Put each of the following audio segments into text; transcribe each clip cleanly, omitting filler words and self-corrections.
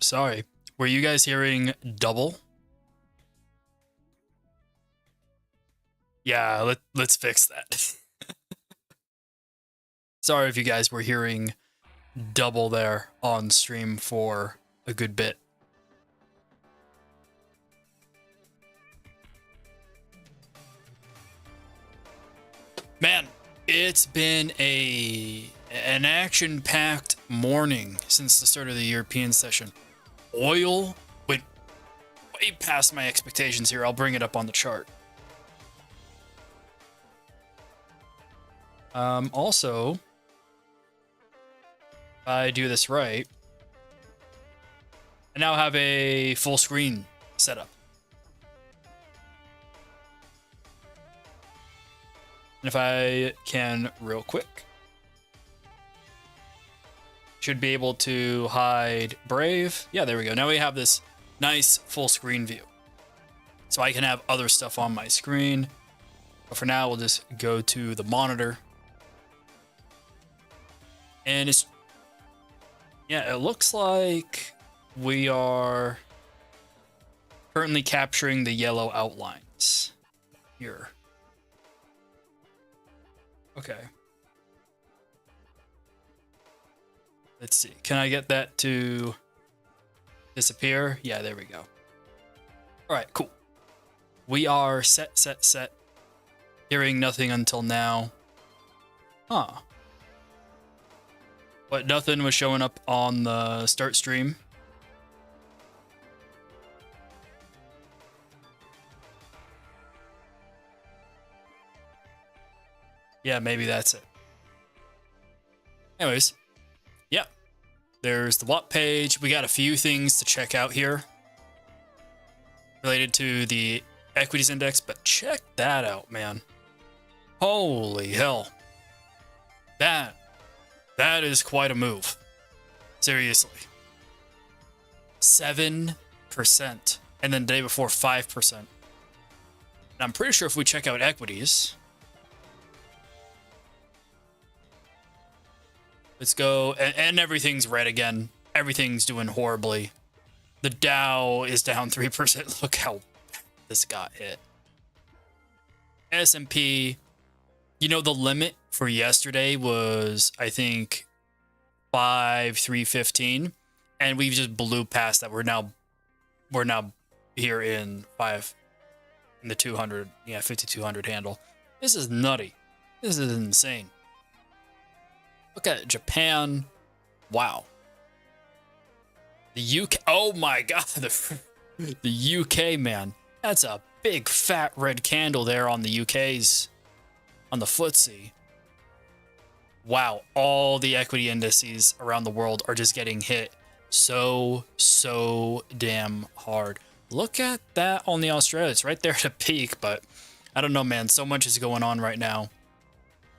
Sorry. Were you guys hearing double? Yeah, let's fix that. Sorry if you guys were hearing double there on stream for a good bit. Man, it's been an action-packed morning since the start of the European session. Oil went way past my expectations here. I'll bring it up on the chart. Also, if I do this right, I now have a full screen setup. And if I can real quick, should be able to hide Brave. Yeah, there we go. Now we have this nice full screen view. So I can have other stuff on my screen. But for now, we'll just go to the monitor. And it looks like we are currently capturing the yellow outlines here. Okay. Let's see. Can I get that to disappear? Yeah, there we go. All right, cool. We are set. Hearing nothing until now. Huh. But nothing was showing up on the start stream. Yeah, maybe that's it. Anyways, yeah. There's the WAP page. We got a few things to check out here related to the equities index, but check that out, man. Holy hell. That is quite a move. Seriously. 7%. And then the day before, 5%. And I'm pretty sure if we check out equities, let's go, and everything's red again. Everything's doing horribly. The Dow is down 3%. Look how this got hit. S&P, you know, the limit for yesterday was, I think, 5,315, and we just blew past that. We're now here in the 200, 5,200 handle. This is nutty. This is insane. Look at Japan. Wow. The UK. Oh my God. The UK, man. That's a big fat red candle there on the UK's, on the FTSE. Wow. All the equity indices around the world are just getting hit so damn hard. Look at that on the Australia. It's right there at a peak, but I don't know, man. So much is going on right now.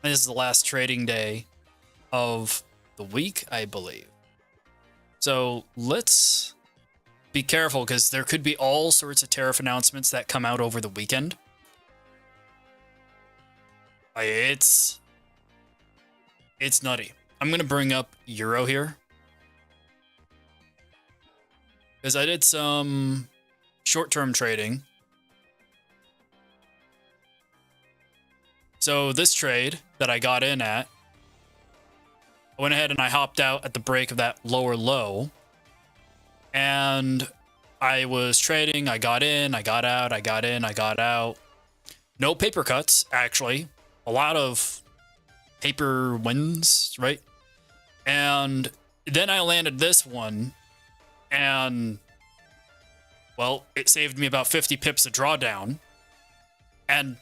This is the last trading day of the week, I believe. So let's be careful, because there could be all sorts of tariff announcements that come out over the weekend. It's nutty. I'm going to bring up Euro here, because I did some short-term trading. So this trade that I got in at, I went ahead and I hopped out at the break of that lower low, and I was trading. I got in, I got out, I got in, I got out. No paper cuts, actually. A lot of paper wins, right? And then I landed this one, and, well, it saved me about 50 pips of drawdown, and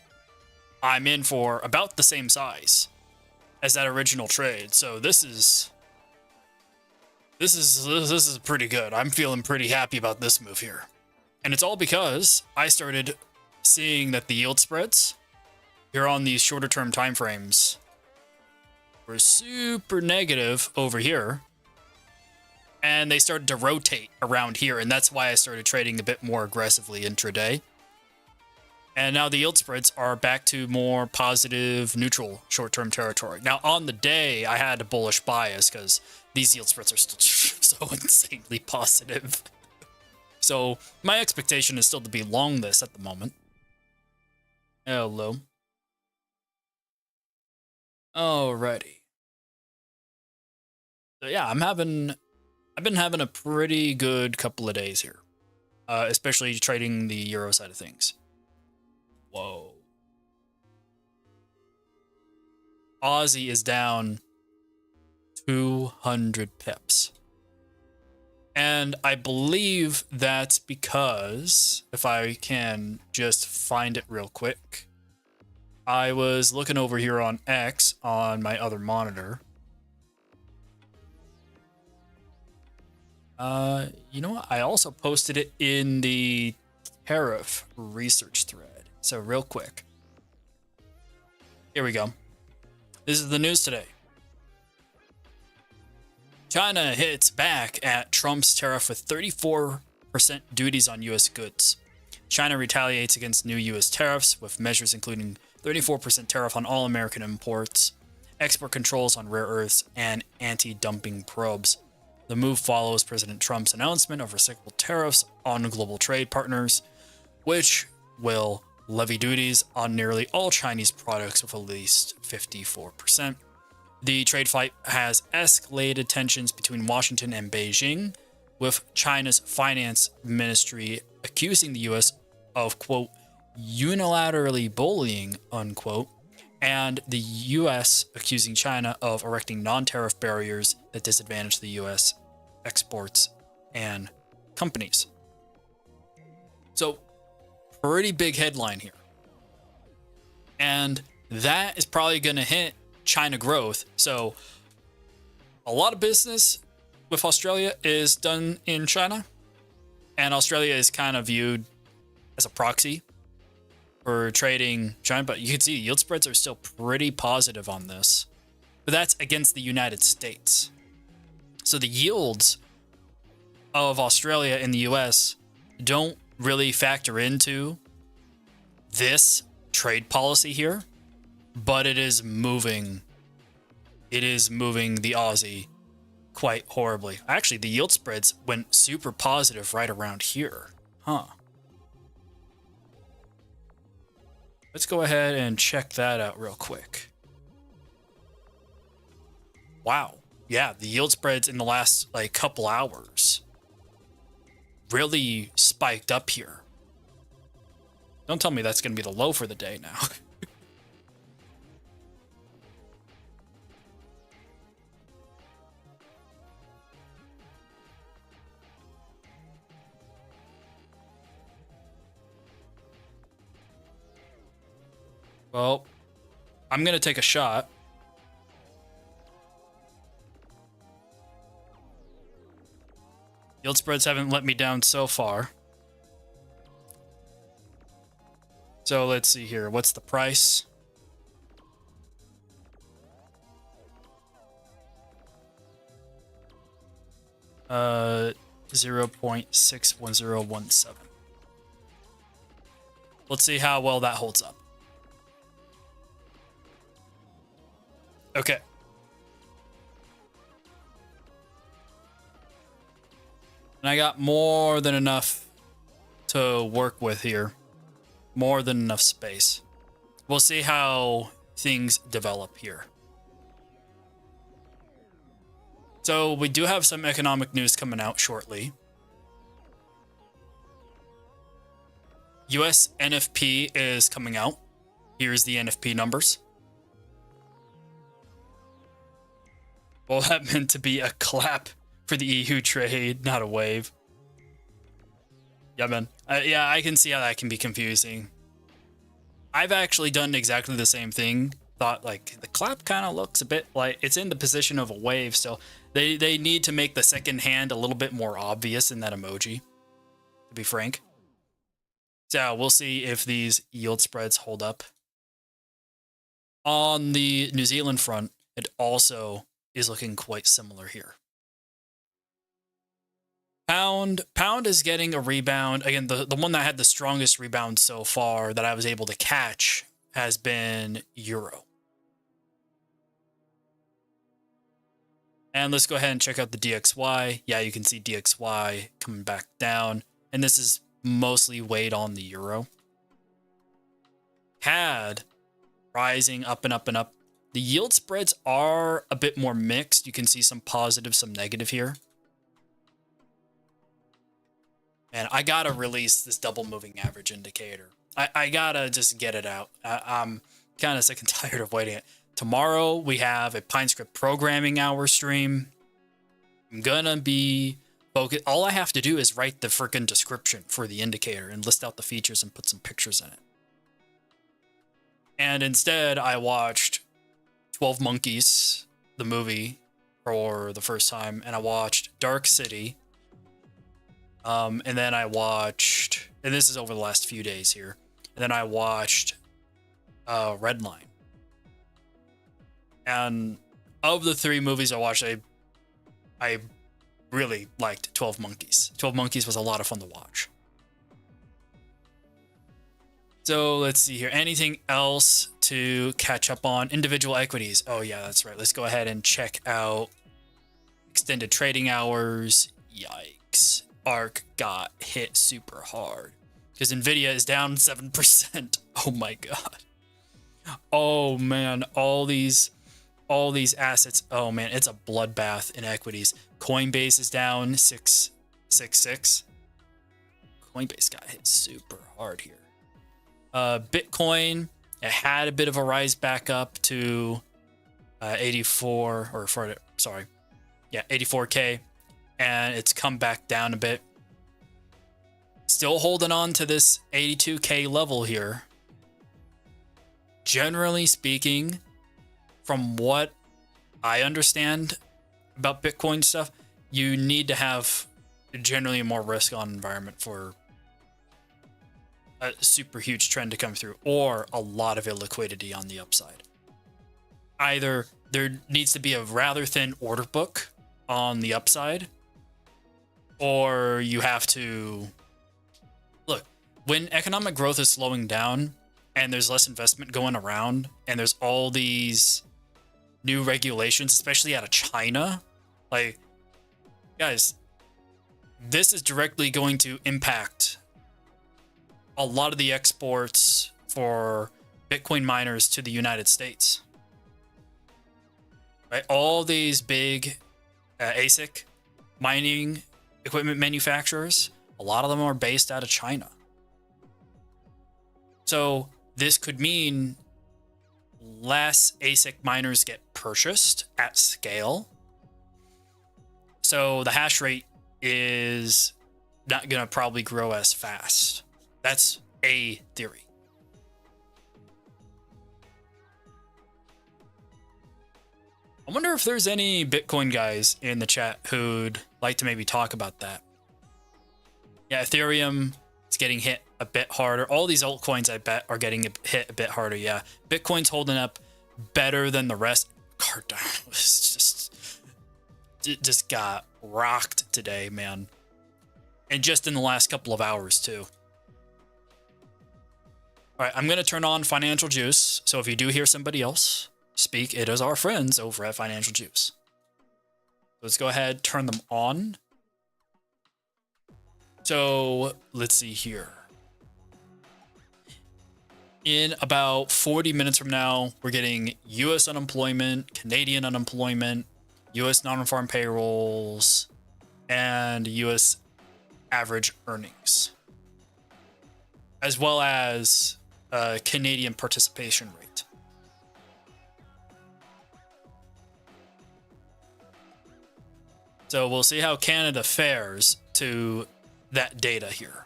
I'm in for about the same size as that original trade. So this is pretty good. I'm feeling pretty happy about this move here. And it's all because I started seeing that the yield spreads here on these shorter term time frames were super negative over here, and they started to rotate around here, and that's why I started trading a bit more aggressively intraday. And now the yield spreads are back to more positive, neutral, short-term territory. Now, on the day, I had a bullish bias because these yield spreads are still so insanely positive. So my expectation is still to be long this at the moment. Hello. Alrighty. So yeah, I've been having a pretty good couple of days here, especially trading the euro side of things. Whoa. Aussie is down 200 pips. And I believe that's because, if I can just find it real quick, I was looking over here on X on my other monitor. You know what? I also posted it in the tariff research thread. So real quick. Here we go. This is the news today. China hits back at Trump's tariff with 34% duties on U.S. goods. China retaliates against new U.S. tariffs with measures including 34% tariff on all American imports, export controls on rare earths, and anti-dumping probes. The move follows President Trump's announcement of reciprocal tariffs on global trade partners, which will levy duties on nearly all Chinese products with at least 54%. The trade fight has escalated tensions between Washington and Beijing, with China's finance ministry accusing the U.S. of, quote, unilaterally bullying, unquote, and the U.S. accusing China of erecting non-tariff barriers that disadvantage the U.S. exports and companies. So, pretty big headline here. And that is probably going to hit China growth. So, a lot of business with Australia is done in China, and Australia is kind of viewed as a proxy for trading China, but you can see yield spreads are still pretty positive on this. But that's against the United States. So the yields of Australia and the US don't really factor into this trade policy here, but it is moving the Aussie quite horribly. Actually, the yield spreads went super positive right around here. Huh. Let's go ahead and check that out real quick. Wow. Yeah, the yield spreads in the last couple hours really spiked up here. Don't tell me that's going to be the low for the day now. Well, I'm going to take a shot. Yield spreads haven't let me down so far. So let's see here. What's the price? Uh, 0.61017. Let's see how well that holds up. Okay. And I got more than enough to work with here. More than enough space. We'll see how things develop here. So we do have some economic news coming out shortly. US NFP is coming out. Here's the NFP numbers. Well, that meant to be a clap for the EU trade, not a wave. Yeah, man. Yeah, I can see how that can be confusing. I've actually done exactly the same thing. Thought the clap kind of looks a bit like it's in the position of a wave still. They need to make the second hand a little bit more obvious in that emoji, to be frank. So we'll see if these yield spreads hold up. On the New Zealand front, it also is looking quite similar here. Pound is getting a rebound. Again, the one that had the strongest rebound so far that I was able to catch has been euro. And let's go ahead and check out the DXY. Yeah, you can see DXY coming back down. And this is mostly weighed on the euro. CAD rising up and up and up. The yield spreads are a bit more mixed. You can see some positive, some negative here. And I gotta release this double moving average indicator. I gotta just get it out. I'm kind of sick and tired of waiting. Tomorrow we have a PineScript programming hour stream. I'm gonna be focused. All I have to do is write the freaking description for the indicator and list out the features and put some pictures in it. And instead, I watched 12 Monkeys, the movie, for the first time, and I watched Dark City. And then I watched, and this is over the last few days here, and then I watched Redline. And of the three movies I watched, I really liked 12 Monkeys. 12 Monkeys was a lot of fun to watch. So let's see here. Anything else to catch up on? Individual equities. Oh yeah, that's right. Let's go ahead and check out extended trading hours. Yikes. ARK got hit super hard because Nvidia is down 7%. Oh my god. Oh man, all these assets. Oh man, it's a bloodbath in equities. Coinbase is down 666. Coinbase got hit super hard here. Bitcoin, it had a bit of a rise back up to 84K, and it's come back down a bit. Still holding on to this 82K level here. Generally speaking, from what I understand about Bitcoin stuff, you need to have generally a more risk on environment for a super huge trend to come through, or a lot of illiquidity on the upside. Either there needs to be a rather thin order book on the upside, or you have to look, when economic growth is slowing down and there's less investment going around and there's all these new regulations, especially out of China, like, guys, this is directly going to impact a lot of the exports for Bitcoin miners to the United States. Right? All these big ASIC mining equipment manufacturers, a lot of them are based out of China. So this could mean less ASIC miners get purchased at scale. So the hash rate is not going to probably grow as fast. That's a theory. I wonder if there's any Bitcoin guys in the chat who'd like to maybe talk about that. Yeah, Ethereum is getting hit a bit harder. All these altcoins, I bet, are getting hit a bit harder. Yeah, Bitcoin's holding up better than the rest. Cardano was just got rocked today, man. And just in the last couple of hours, too. All right, I'm going to turn on Financial Juice. So if you do hear somebody else speak, it is our friends over at Financial Juice. Let's go ahead, turn them on. So let's see here. In about 40 minutes from now, we're getting U.S. unemployment, Canadian unemployment, U.S. non-farm payrolls, and U.S. average earnings, as well as Canadian participation rate. So we'll see how Canada fares to that data here.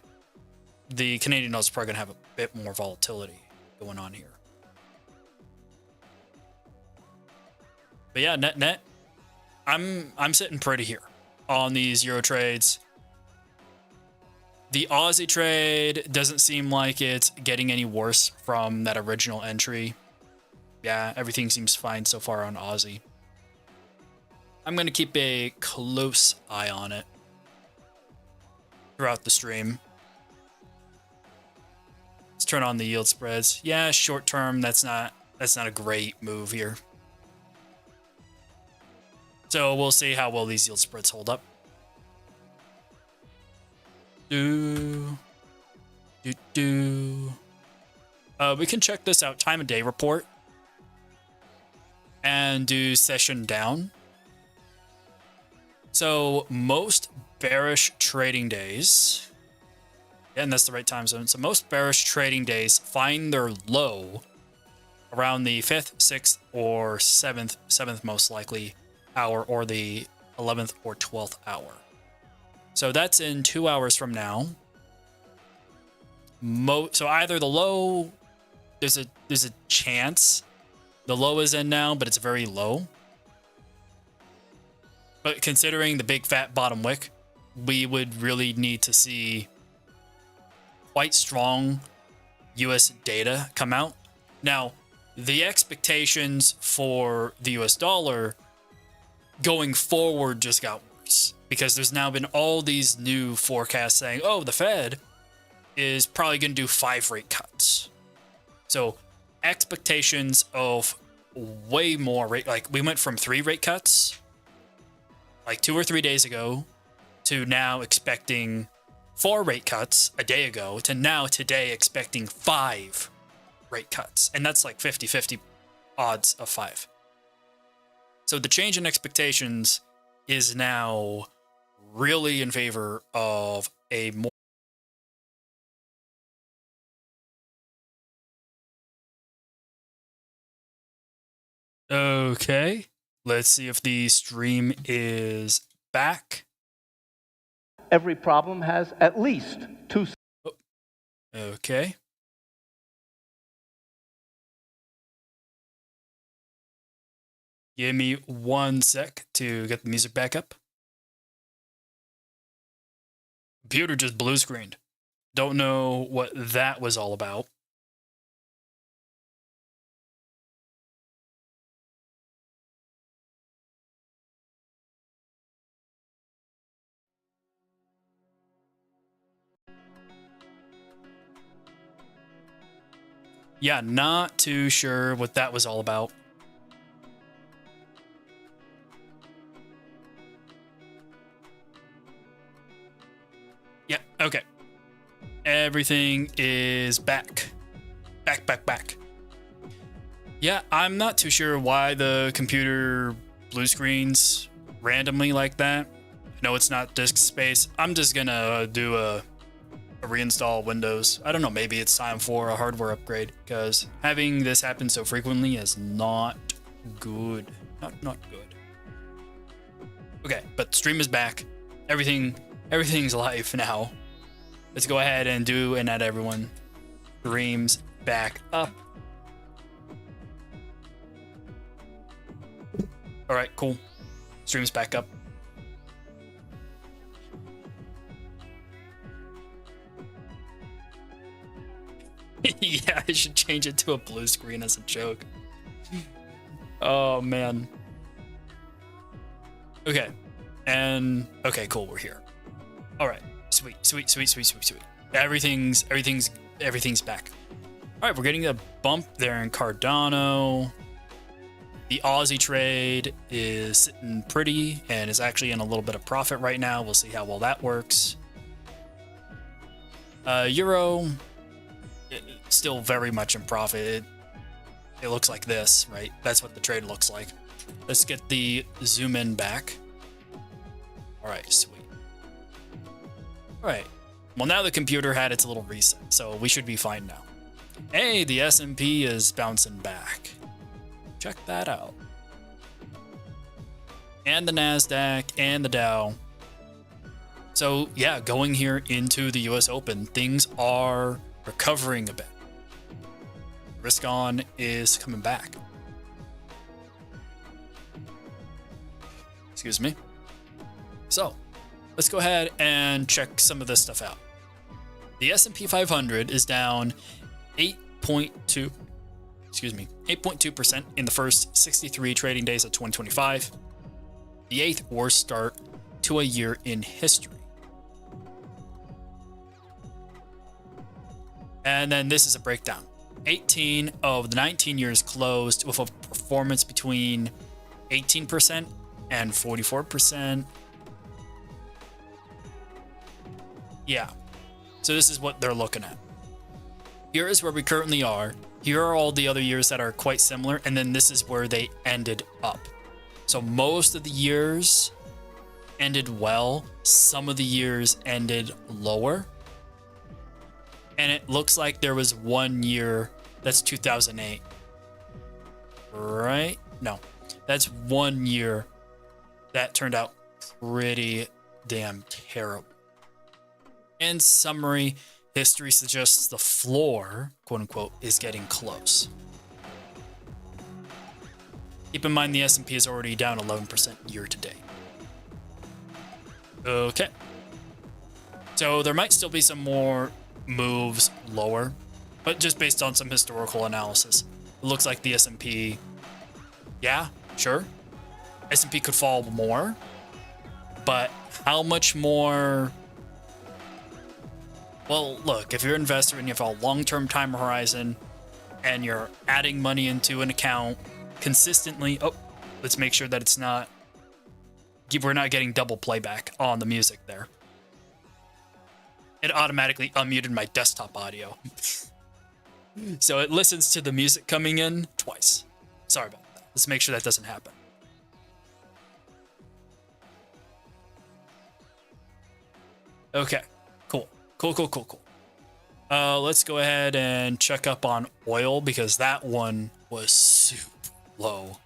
The Canadian notes are probably going to have a bit more volatility going on here. But yeah, net, I'm sitting pretty here on these Euro trades. The Aussie trade doesn't seem like it's getting any worse from that original entry. Yeah, everything seems fine so far on Aussie. I'm going to keep a close eye on it. throughout the stream. Let's turn on the yield spreads. Yeah, short term, that's not a great move here. So we'll see how well these yield spreads hold up. We can check this out, time of day report, and do session down. So most bearish trading days, and that's the right time zone. So most bearish trading days find their low around the 5th, 6th, or 7th most likely hour, or the 11th or 12th hour. So that's in 2 hours from now. So either the low, there's a chance the low is in now, but it's very low. But considering the big fat bottom wick, we would really need to see quite strong US data come out. Now, the expectations for the US dollar going forward just got worse, because there's now been all these new forecasts saying, oh, the Fed is probably going to do 5 rate cuts. So expectations of way more rate, like we went from 3 rate cuts like 2 or 3 days ago to now expecting 4 rate cuts a day ago to now today expecting 5 rate cuts. And that's like 50-50 odds of 5. So the change in expectations is now really in favor of a more okay. Let's see if the stream is back. Every problem has at least 2. Oh, okay. Give me 1 sec to get the music back up. Computer just blue screened. Don't know what that was all about. Yeah, not too sure what that was all about. Yeah, okay. Everything is back. Back. Yeah, I'm not too sure why the computer blue screens randomly like that. I know it's not disk space. I'm just gonna do a reinstall Windows. I don't know, maybe it's time for a hardware upgrade, because having this happen so frequently is not good. Not good. Okay, but stream is back. Everything's live now. Let's go ahead and do and add everyone. Stream's back up. All right, cool. Stream's back up. Yeah, I should change it to a blue screen as a joke. Oh, man. Okay. And, okay, cool, we're here. All right. Sweet. Everything's back. All right, we're getting a bump there in Cardano. The Aussie trade is sitting pretty and is actually in a little bit of profit right now. We'll see how well that works. Euro, still very much in profit. It looks like this, right? That's what the trade looks like. Let's get the zoom in back. All right, sweet. All right. Well, now the computer had its little reset, so we should be fine now. Hey, the S&P is bouncing back. Check that out. And the NASDAQ and the Dow. So, yeah, going here into the US Open, things are recovering a bit. Risk on is coming back. Excuse me. So, let's go ahead and check some of this stuff out. The S&P 500 is down 8.2% in the first 63 trading days of 2025. The 8th worst start to a year in history. And then this is a breakdown. 18 of the 19 years closed with a performance between 18% and 44%. Yeah. So this is what they're looking at. Here is where we currently are. Here are all the other years that are quite similar. And then this is where they ended up. So most of the years ended well. Some of the years ended lower. And it looks like there was 1 year, that's 2008. Right? No. That's 1 year that turned out pretty damn terrible. In summary, history suggests the floor, quote unquote, is getting close. Keep in mind the S&P is already down 11% year to date. Okay. So there might still be some more moves lower, but just based on some historical analysis, it looks like the S&P, yeah, sure. S&P could fall more, but how much more? Well, look, if you're an investor and you have a long-term time horizon and you're adding money into an account consistently, oh, let's make sure that it's not, we're not getting double playback on the music there. It automatically unmuted my desktop audio. So it listens to the music coming in twice. Sorry about that. Let's make sure that doesn't happen. Okay, cool. Cool. Let's go ahead and check up on oil because that one was super low.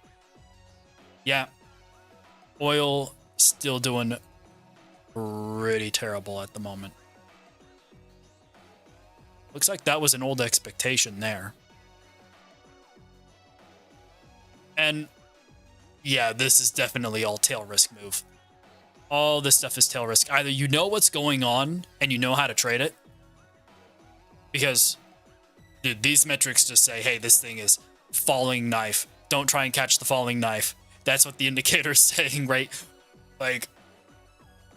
Yeah, oil still doing pretty terrible at the moment. Looks like that was an old expectation there. And yeah, this is definitely all tail risk move. All this stuff is tail risk. Either you know what's going on and you know how to trade it. Because, dude, these metrics just say, hey, this thing is falling knife. Don't try and catch the falling knife. That's what the indicator's saying, right? Like,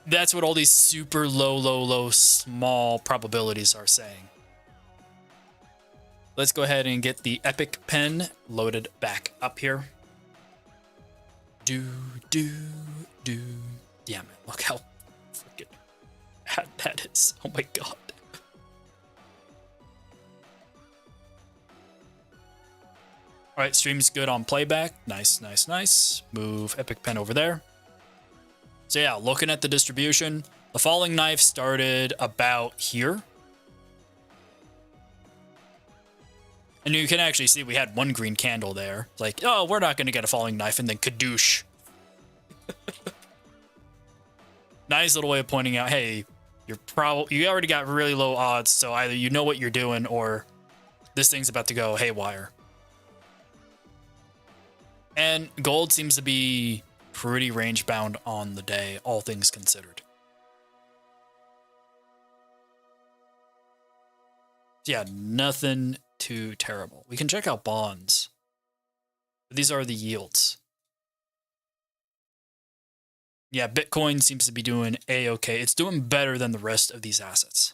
that's what all these super low, small probabilities are saying. Let's go ahead and get the Epic pen loaded back up here. Damn it, look how freaking bad that is. Oh my god. Alright, stream's good on playback. Nice. Move Epic pen over there. So yeah, looking at the distribution, the falling knife started about here. And you can actually see we had one green candle there. Like, oh, we're not going to get a falling knife, and then kadoosh. Nice little way of pointing out, hey, you already got really low odds, so either you know what you're doing or this thing's about to go haywire. And gold seems to be pretty range bound on the day, all things considered. Yeah, nothing too terrible. We can check out bonds. These are the yields. Yeah, Bitcoin seems to be doing A-okay. It's doing better than the rest of these assets.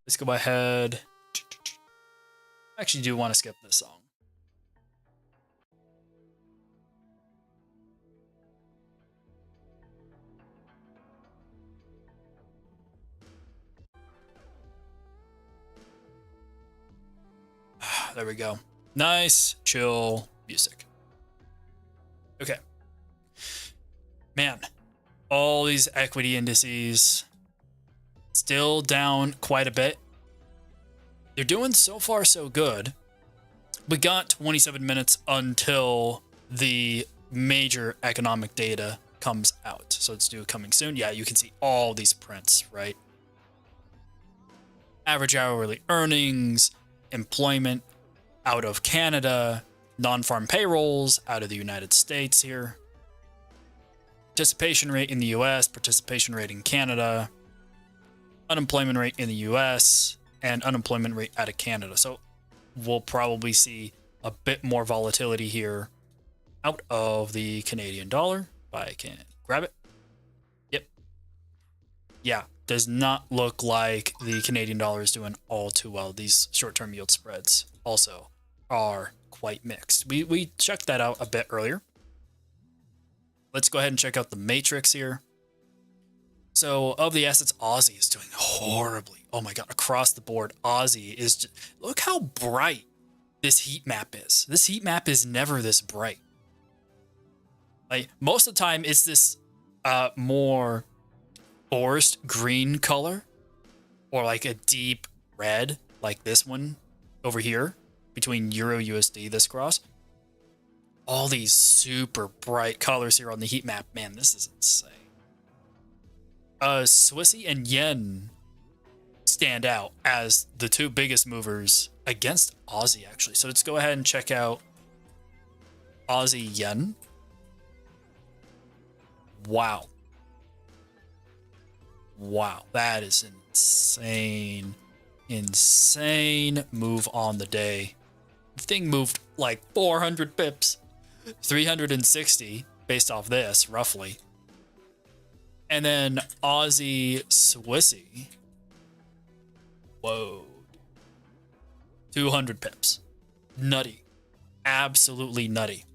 Let's go ahead. I actually do want to skip this song. There we go. Nice, chill music. Okay. Man, all these equity indices still down quite a bit. They're doing so far so good. We got 27 minutes until the major economic data comes out. So it's due coming soon. Yeah, you can see all these prints, right? Average hourly earnings, employment out of Canada, non-farm payrolls out of the United States here. Participation rate in the US, participation rate in Canada, unemployment rate in the US, and unemployment rate out of Canada. So we'll probably see a bit more volatility here out of the Canadian dollar. If I can grab it. Yep. yeah, does not look like the Canadian dollar is doing all too well. These short-term yield spreads also are quite mixed. We checked that out a bit earlier. Let's go ahead and check out the matrix here. So of the assets, Aussie is doing horribly. Oh my God, across the board, Aussie is just, look how bright this heat map is. This heat map is never this bright. Like most of the time it's this more forest green color or like a deep red like this one over here between Euro USD, this cross. All these super bright colors here on the heat map. Man, this is insane. Swissy and Yen stand out as the two biggest movers against Aussie, actually. So let's go ahead and check out Aussie Yen. Wow. Wow, that is insane. Insane move on the day. The thing moved like 400 pips. 360 based off this, roughly. And then Aussie Swissy. Whoa. 200 pips. Nutty. Absolutely nutty.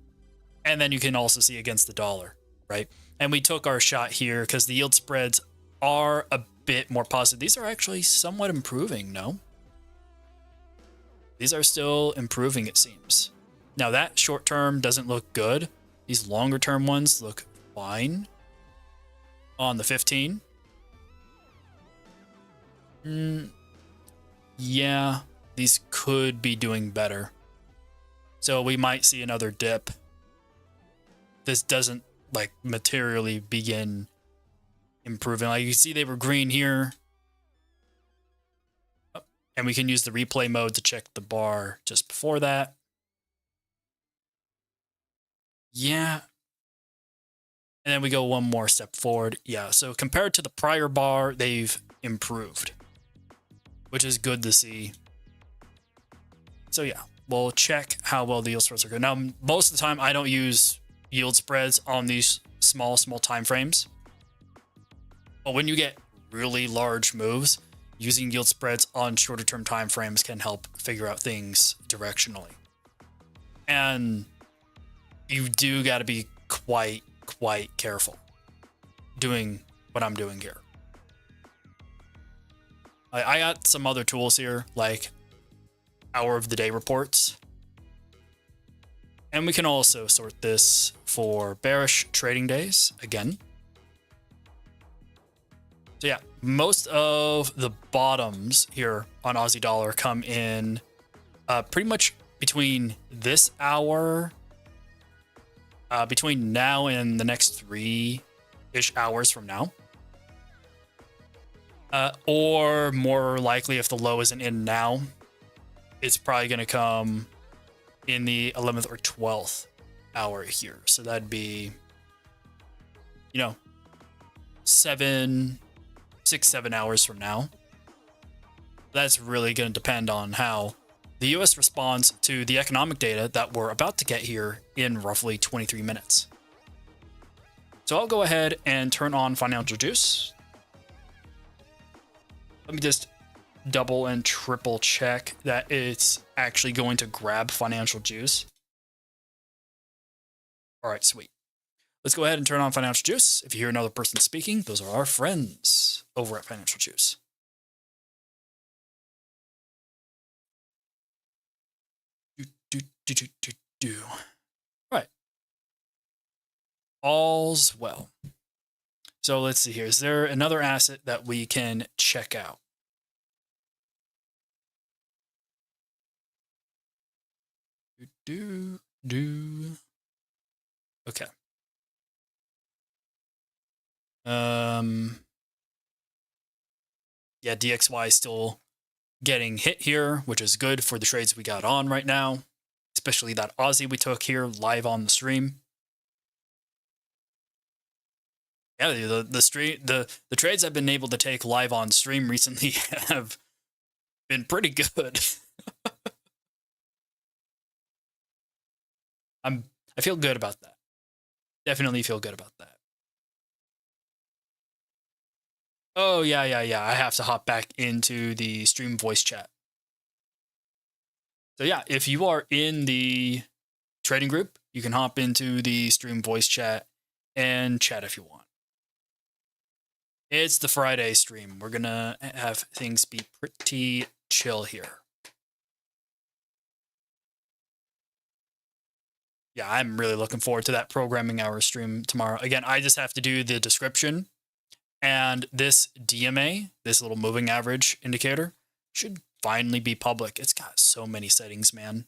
And then you can also see against the dollar, right? And we took our shot here because the yield spreads are a bit more positive. These are actually somewhat improving, no? These are still improving, it seems. Now that short term doesn't look good. These longer term ones look fine. On the 15. Yeah, these could be doing better. So we might see another dip. This doesn't like materially begin improving. Like you can see they were green here. And we can use the replay mode to check the bar just before that. Yeah. And then we go one more step forward. Yeah, so compared to the prior bar, they've improved, which is good to see. So yeah, we'll check how well the yield spreads are good. Now, most of the time, I don't use yield spreads on these small time frames. But when you get really large moves, using yield spreads on shorter term time frames can help figure out things directionally. And you do got to be quite careful doing what I'm doing here. I got some other tools here, like hour of the day reports. And we can also sort this for bearish trading days again. So yeah, most of the bottoms here on Aussie dollar come in pretty much between this hour, between now and the next 3-ish hours from now. Or more likely, if the low isn't in now, it's probably going to come in the 11th or 12th hour here. So that'd be, 6-7 hours from now. That's really going to depend on how the US responds to the economic data that we're about to get here in roughly 23 minutes. So I'll go ahead and turn on Financial Juice. Let me just double and triple check that it's actually going to grab Financial Juice. All right, sweet. Let's go ahead and turn on Financial Juice. If you hear another person speaking, those are our friends over at Financial Juice. Right. All's well. So let's see here. Is there another asset that we can check out? Okay. Yeah, DXY is still getting hit here, which is good for the trades we got on right now, especially that Aussie we took here live on the stream. Yeah, the trades I've been able to take live on stream recently have been pretty good. I feel good about that. Definitely feel good about that. Oh, yeah, yeah, yeah. I have to hop back into the stream voice chat. So, yeah, if you are in the trading group, you can hop into the stream voice chat and chat if you want. It's the Friday stream. We're going to have things be pretty chill here. Yeah, I'm really looking forward to that programming hour stream tomorrow. Again, I just have to do the description, and this DMA, this little moving average indicator, should finally be public. It's got so many settings, man.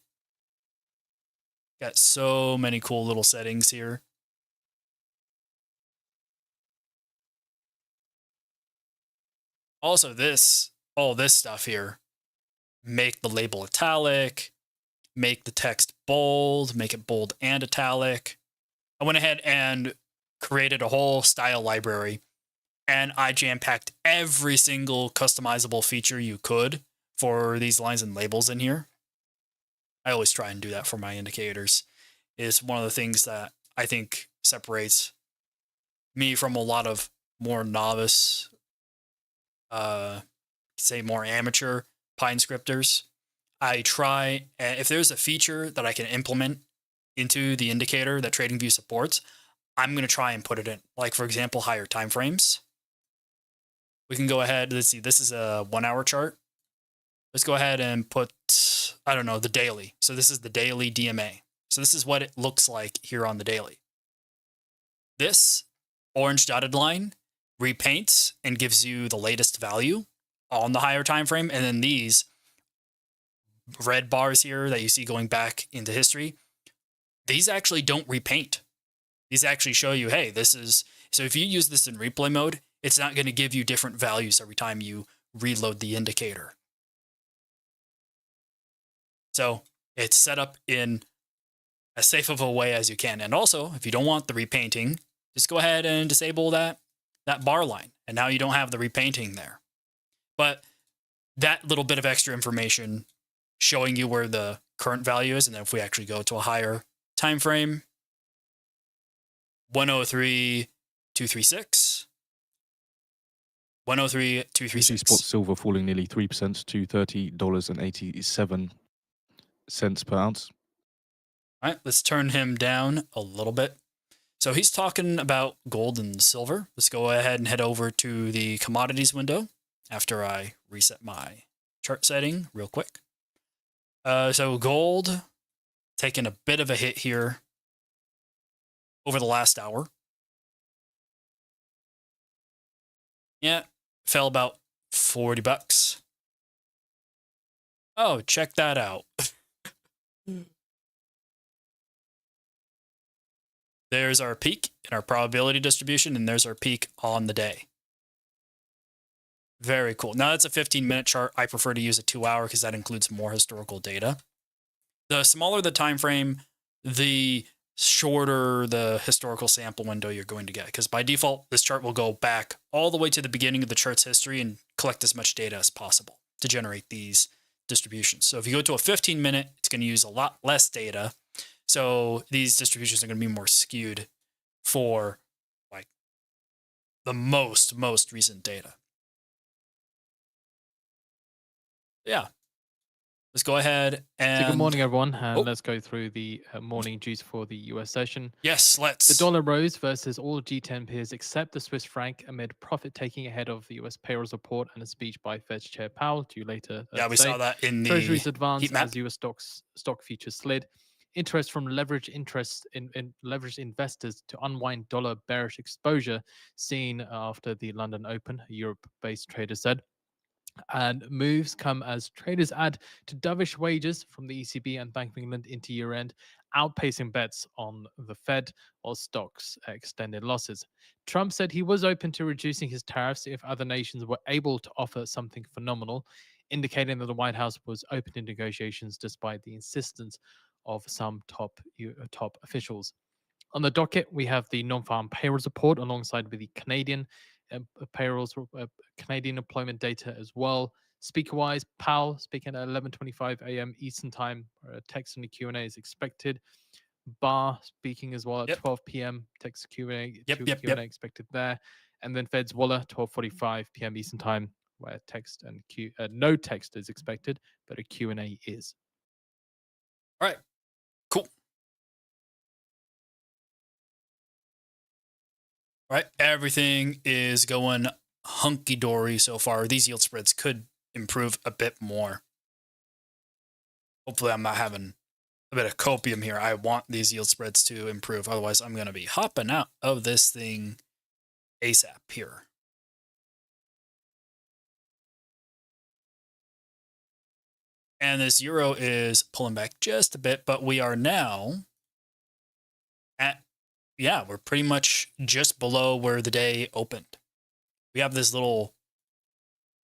Got so many cool little settings here. Also, all this stuff here, make the label italic, make the text bold, make it bold and italic. I went ahead and created a whole style library, and I jam-packed every single customizable feature you could for these lines and labels in here. I always try and do that for my indicators. It's one of the things that I think separates me from a lot of more novice, say more amateur Pine scripters. I try, if there's a feature that I can implement into the indicator that TradingView supports, I'm going to try and put it in. Like, for example, higher time frames. We can go ahead, let's see, this is a 1 hour chart. Let's go ahead and put, I don't know, the daily. So this is the daily DMA. So this is what it looks like here on the daily. This orange dotted line repaints and gives you the latest value on the higher time frame. And then these red bars here that you see going back into history, these actually don't repaint. These actually show you, hey, this is, so if you use this in replay mode, it's not going to give you different values every time you reload the indicator. So it's set up in as safe of a way as you can. And also, if you don't want the repainting, just go ahead and disable that bar line. And now you don't have the repainting there. But that little bit of extra information showing you where the current value is, and then if we actually go to a higher time frame, 103,236. 103,236. You see spot silver falling nearly 3% to $30.87 per ounce. All right, let's turn him down a little bit. So he's talking about gold and silver. Let's go ahead and head over to the commodities window after I reset my chart setting real quick. So gold taking a bit of a hit here over the last hour. Yeah, fell about $40. Oh, check that out. There's our peak in our probability distribution, and there's our peak on the day. Very cool. Now that's a 15-minute chart. I prefer to use a 2 hour because that includes more historical data. The smaller the time frame, the shorter the historical sample window you're going to get, because by default, this chart will go back all the way to the beginning of the chart's history and collect as much data as possible to generate these distributions. So if you go to a 15-minute, it's going to use a lot less data. So these distributions are going to be more skewed for like the most recent data. Yeah. Let's go ahead and... So good morning, everyone, and let's go through the morning juice for the US session. Yes, let's. The dollar rose versus all G10 peers except the Swiss franc amid profit-taking ahead of the US payrolls report and a speech by Fed Chair Powell due later Yeah, we today. saw that in the Treasuries advanced heat map. as US stock futures slid. Interest from leveraged investors to unwind dollar bearish exposure seen after the London Open, a Europe-based trader said. And moves come as traders add to dovish wages from the ECB and Bank of England into year-end, outpacing bets on the Fed while stocks extended losses. Trump said he was open to reducing his tariffs if other nations were able to offer something phenomenal, indicating that the White House was open to negotiations despite the insistence of some top officials. On the docket, we have the non-farm payrolls report alongside with the Canadian payrolls, Canadian employment data as well. Speaker-wise, Powell speaking at 11:25 a.m. Eastern Time. Text and the Q&A is expected. Barr speaking as well at 12 p.m. Text Q&A expected there. And then Fed's Waller, 12:45 p.m. Eastern Time, where text and no text is expected, but a Q&A is. All right, cool. All right, everything is going hunky-dory so far. These yield spreads could improve a bit more. Hopefully I'm not having a bit of copium here. I want these yield spreads to improve. Otherwise, I'm going to be hopping out of this thing ASAP here. And this euro is pulling back just a bit, but we are now at, yeah, we're pretty much just below where the day opened. We have this little,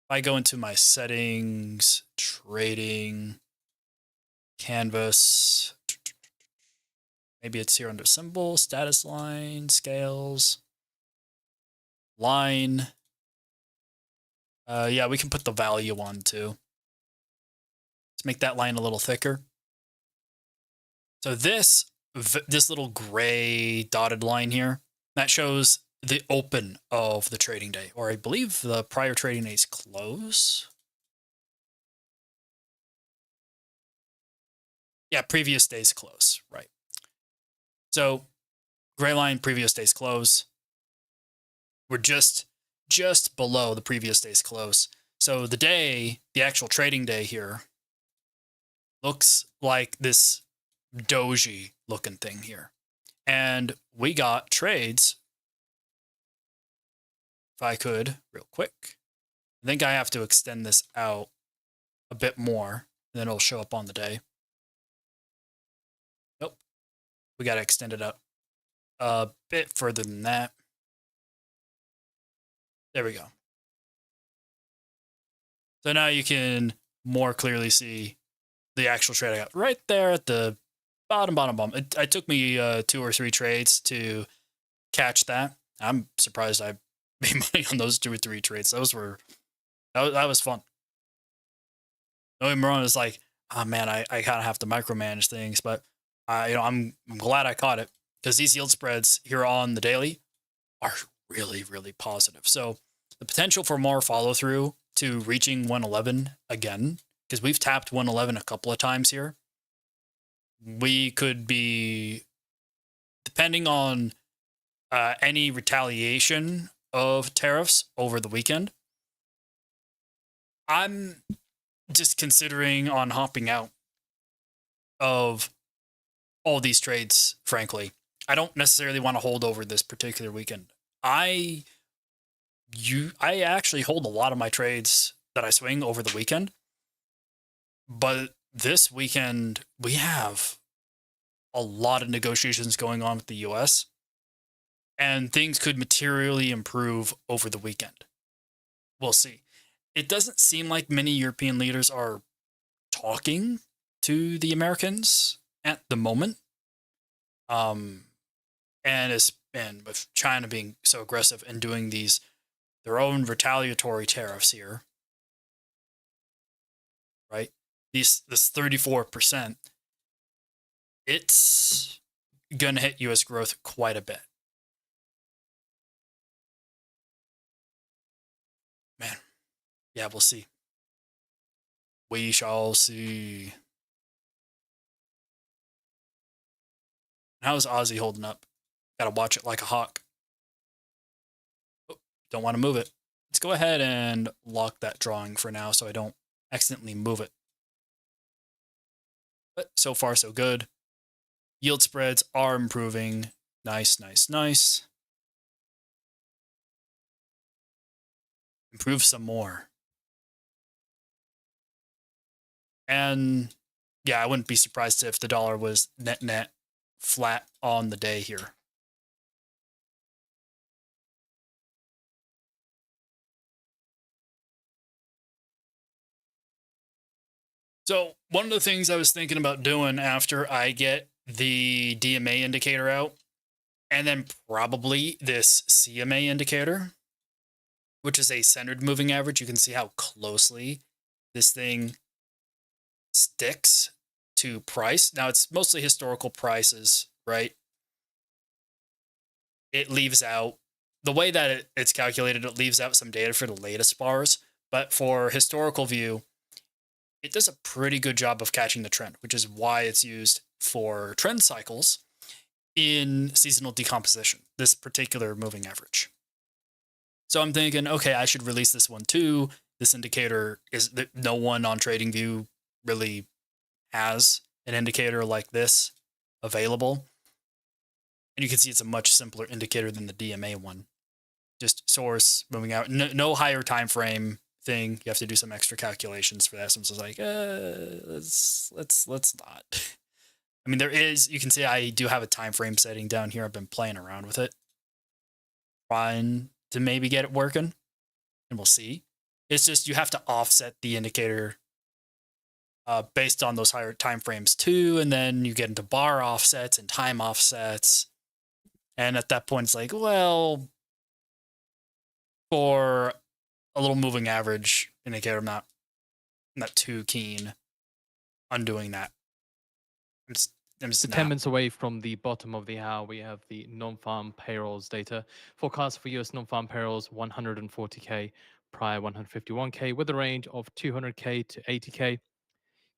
if I go into my settings, trading, canvas, maybe it's here under symbol, status line, scales, line. Yeah, we can put the value on too. Let's make that line a little thicker. So this little gray dotted line here, that shows the open of the trading day, or I believe the prior trading day's close. Yeah, previous day's close, right. So gray line, previous day's close. We're just below the previous day's close. So the day, the actual trading day here, looks like this doji looking thing here. And we got trades, if I could, real quick. I think I have to extend this out a bit more, and then it'll show up on the day. Nope. We got to extend it out a bit further than that. There we go. So now you can more clearly see the actual trade I got right there at the bottom. It took me 2 or 3 trades to catch that. I'm surprised I made money on those 2 or 3 trades. That was fun. No, Moran is like, oh man, I kind of have to micromanage things, but I'm glad I caught it, because these yield spreads here on the daily are really, really positive. So the potential for more follow through to reaching 111 again, because we've tapped 111 a couple of times here. We could be, depending on any retaliation of tariffs over the weekend, I'm just considering on hopping out of all these trades, frankly. I don't necessarily want to hold over this particular weekend. I actually hold a lot of my trades that I swing over the weekend, but this weekend we have a lot of negotiations going on with the US, and things could materially improve over the weekend. We'll see. It doesn't seem like many European leaders are talking to the Americans at the moment. And with China being so aggressive and doing their own retaliatory tariffs here, right? This 34%, it's gonna hit US growth quite a bit. Man, yeah, we'll see. We shall see. How's Aussie holding up? Gotta watch it like a hawk. Oh, don't want to move it. Let's go ahead and lock that drawing for now so I don't accidentally move it. But so far, so good. Yield spreads are improving. Nice, nice, nice. Improve some more. And yeah, I wouldn't be surprised if the dollar was net flat on the day here. So one of the things I was thinking about doing after I get the DMA indicator out, and then probably this CMA indicator, which is a centered moving average, you can see how closely this thing sticks to price. Now, it's mostly historical prices, right? It leaves out the way that it's calculated, it leaves out some data for the latest bars. But for historical view, it does a pretty good job of catching the trend, which is why it's used for trend cycles in seasonal decomposition, this particular moving average. So I'm thinking, okay, I should release this one too. This indicator is that no one on TradingView really has an indicator like this available. And you can see it's a much simpler indicator than the DMA one. Just source, moving out, no higher time frame thing. You have to do some extra calculations for that. So it's like, let's not. I mean, there is, you can see I do have a time frame setting down here. I've been playing around with it, trying to maybe get it working, and we'll see. It's just you have to offset the indicator based on those higher time frames too, and then you get into bar offsets and time offsets. And at that point, it's like, well, for a little moving average indicator, I'm not too keen on doing that. I'm just 10 minutes away from the bottom of the hour, we have the non-farm payrolls data. Forecast for US non-farm payrolls, 140K, prior 151K, with a range of 200K to 80K.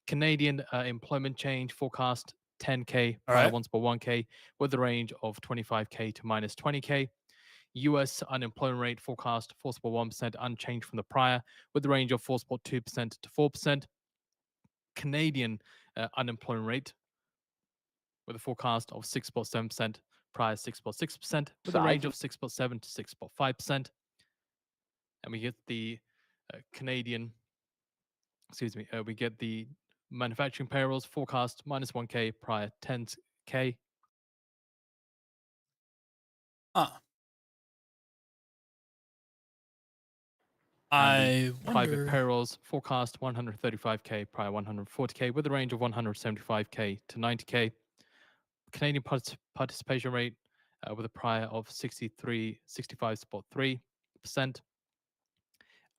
Canadian employment change forecast, 10K, prior right. 1.1K, with a range of 25K to minus 20K. US unemployment rate forecast 4.1%, unchanged from the prior, with a range of 4.2% to 4%. Canadian unemployment rate with a forecast of 6.7%, prior 6.6%, with a range of 6.7 to 6.5%. And we get the we get the manufacturing payrolls forecast minus 1K, prior 10K. I private wonder. payrolls forecast 135K, prior 140K, with a range of 175K to 90K. Canadian participation rate with a prior of 65.3%.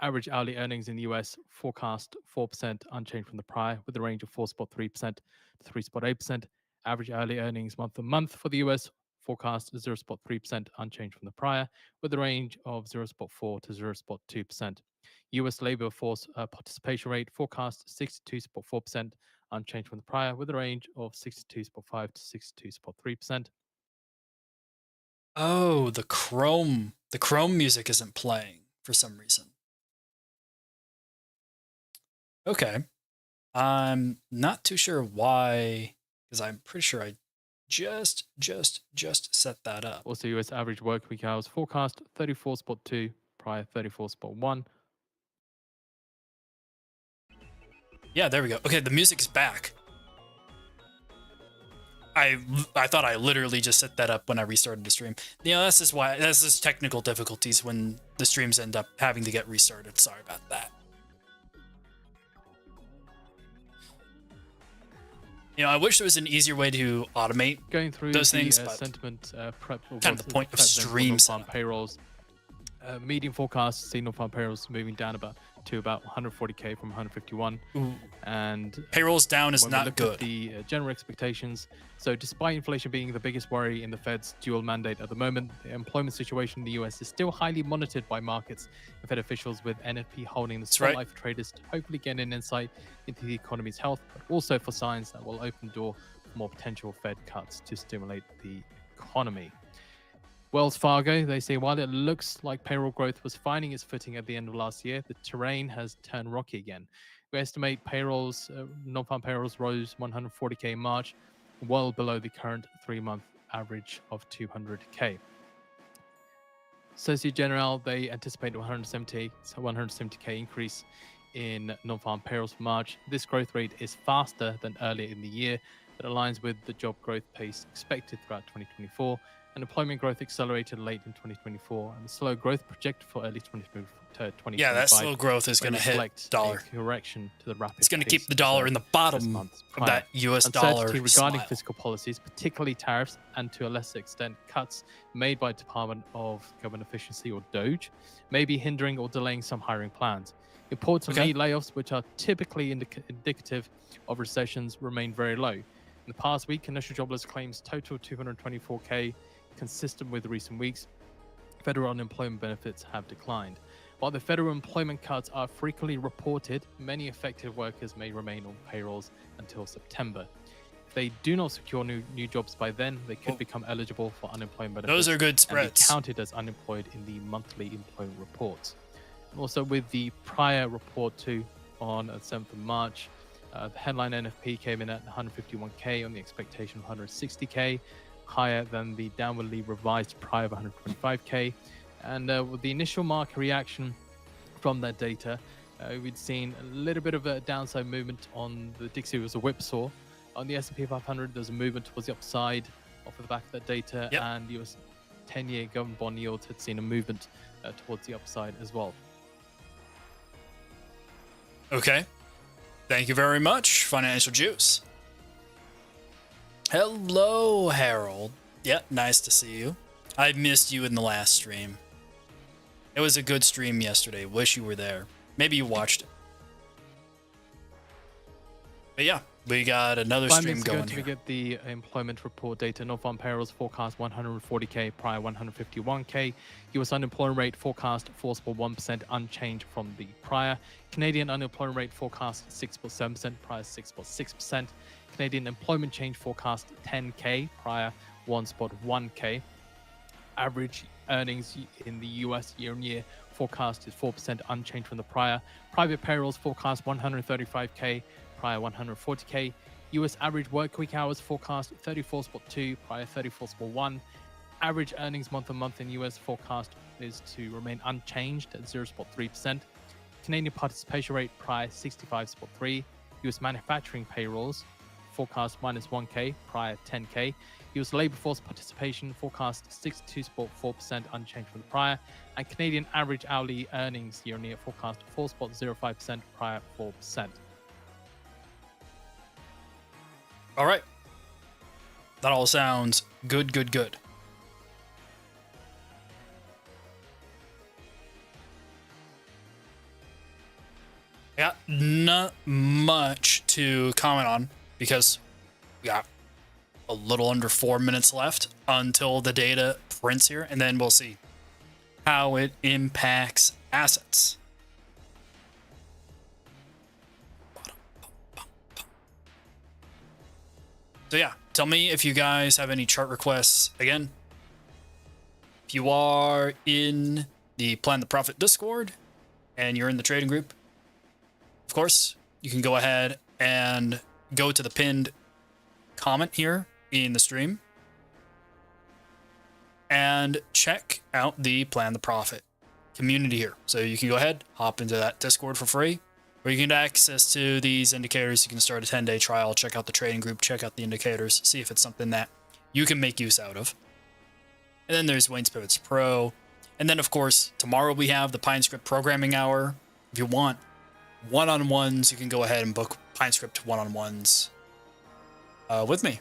Average hourly earnings in the US forecast 4%, unchanged from the prior, with a range of 4.3% to 3.8%. Average hourly earnings month on month for the US forecast 0.3%, unchanged from the prior, with a range of 0.4 to 0.2%. US labor force participation rate forecast 62.4%, unchanged from the prior, with a range of 62.5 to 62.3%. Oh, the Chrome music isn't playing for some reason. Okay. I'm not too sure why, because I'm pretty sure I just set that up. Also, US average work week hours forecast 34.2, prior 34.1. Yeah, there we go. Okay, the music's back. I thought I literally just set that up when I restarted the stream. You know, that's just technical difficulties when the streams end up having to get restarted. Sorry about that. You know, I wish there was an easier way to automate going through those the things, but sentiment prep. kind of the point of stream farm payrolls. Median forecast, see farm payrolls moving down to about 140K from 151. Ooh. And payrolls down is not good. At the general expectations. So despite inflation being the biggest worry in the Fed's dual mandate at the moment, the employment situation in the US is still highly monitored by markets and Fed officials, with NFP holding the spotlight for traders to hopefully gain an insight into the economy's health, but also for signs that will open the door for more potential Fed cuts to stimulate the economy. Wells Fargo, they say, while it looks like payroll growth was finding its footing at the end of last year, the terrain has turned rocky again. We estimate payrolls, non-farm payrolls rose 140K in March, well below the current 3-month average of 200K. Societe Generale, they anticipate 170K increase in non-farm payrolls for March. This growth rate is faster than earlier in the year, but aligns with the job growth pace expected throughout 2024. And employment growth accelerated late in 2024, and the slow growth projected for early 2025. Yeah, that slow growth is going to hit dollar. Correction to the rapid. It's going to keep the dollar in the bottom of that U.S. dollar. Uncertainty regarding fiscal policies, particularly tariffs, and to a lesser extent cuts made by Department of Government Efficiency or DOGE, may be hindering or delaying some hiring plans. Importantly, layoffs, which are typically indicative of recessions, remain very low. In the past week, initial jobless claims total 224K. Consistent with recent weeks. federal unemployment benefits have declined. While the federal employment cuts are frequently reported, many affected workers may remain on payrolls until September. If they do not secure new jobs by then, they could become eligible for unemployment benefits. Those are good and be spreads. counted as unemployed in the monthly employment reports. And also with the prior report too, on the 7th of March, the headline NFP came in at 151k on the expectation of 160k, higher than the downwardly revised prior of 125k. And with the initial market reaction from that data, we'd seen a little bit of a downside movement on the Dixie was a whipsaw. On the S&P 500, there's a movement towards the upside off of the back of that data, and the US 10-year government bond yields had seen a movement towards the upside as well. Okay. Thank you very much, Financial Juice. Hello, Harold. Yeah, nice to see you. I missed you in the last stream. It was a good stream yesterday. Wish you were there. Maybe you watched it. But yeah, we got another 5 stream minutes ago, going to here. get the employment report data, non-farm payrolls forecast 140k, prior 151k. US unemployment rate forecast 4.1%, unchanged from the prior. Canadian unemployment rate forecast 6.7%, prior 6.6%. Canadian employment change forecast 10k, prior 1.1k. Average earnings in the US year-on-year forecast is 4%, unchanged from the prior. Private payrolls forecast 135k, prior 140k. US average work week hours forecast 34.2, prior 34.1. Average earnings month on month in US forecast is to remain unchanged at 0.3%. Canadian participation rate prior 65.3. US manufacturing payrolls forecast minus 1k, prior 10k. US labor force participation forecast 62.4%, unchanged from the prior. And Canadian average hourly earnings year on year forecast 4.05%, prior 4%. All right. That all sounds good, good, good. Yeah, not much to comment on because we got a little under 4 minutes left until the data prints here, and then we'll see how it impacts assets. So yeah, tell me if you guys have any chart requests. Again, if you are in the Plan the Profit Discord and you're in the trading group, of course, you can go ahead and go to the pinned comment here in the stream and check out the Plan the Profit community here. So you can go ahead, hop into that Discord for free, where you can get access to these indicators. You can start a 10-day trial, check out the trading group, check out the indicators, see if it's something that you can make use out of. And then there's Wayne Spirits Pro. And then, of course, tomorrow we have the PineScript Programming Hour. If you want one-on-ones, you can go ahead and book PineScript one-on-ones with me.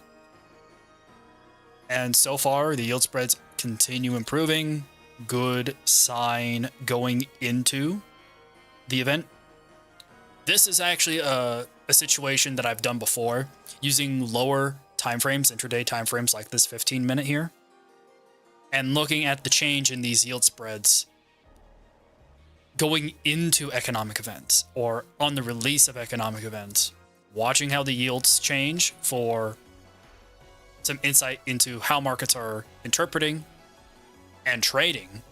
And so far, the yield spreads continue improving. Good sign going into the event. This is actually a situation that I've done before, using lower timeframes, intraday timeframes like this 15-minute here, and looking at the change in these yield spreads going into economic events or on the release of economic events, watching how the yields change for some insight into how markets are interpreting and trading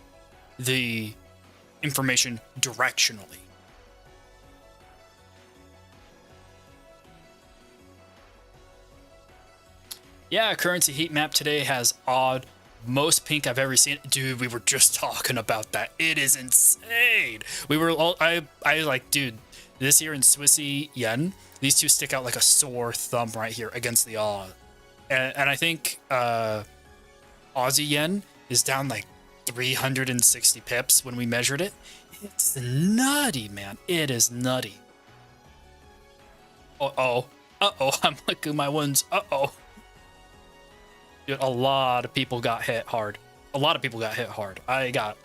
the information directionally. Yeah, currency heat map today has odd, most pink I've ever seen. Dude, we were just talking about that. It is insane. We were all, I like, dude, this here in Swissy yen, these two stick out like a sore thumb right here against the AUD. And I think Aussie yen is down like 360 pips when we measured it. It's nutty, man. It is nutty. Uh-oh. Uh-oh. I'm looking at my wounds. Uh-oh. Dude, a lot of people got hit hard. A lot of people got hit hard. I got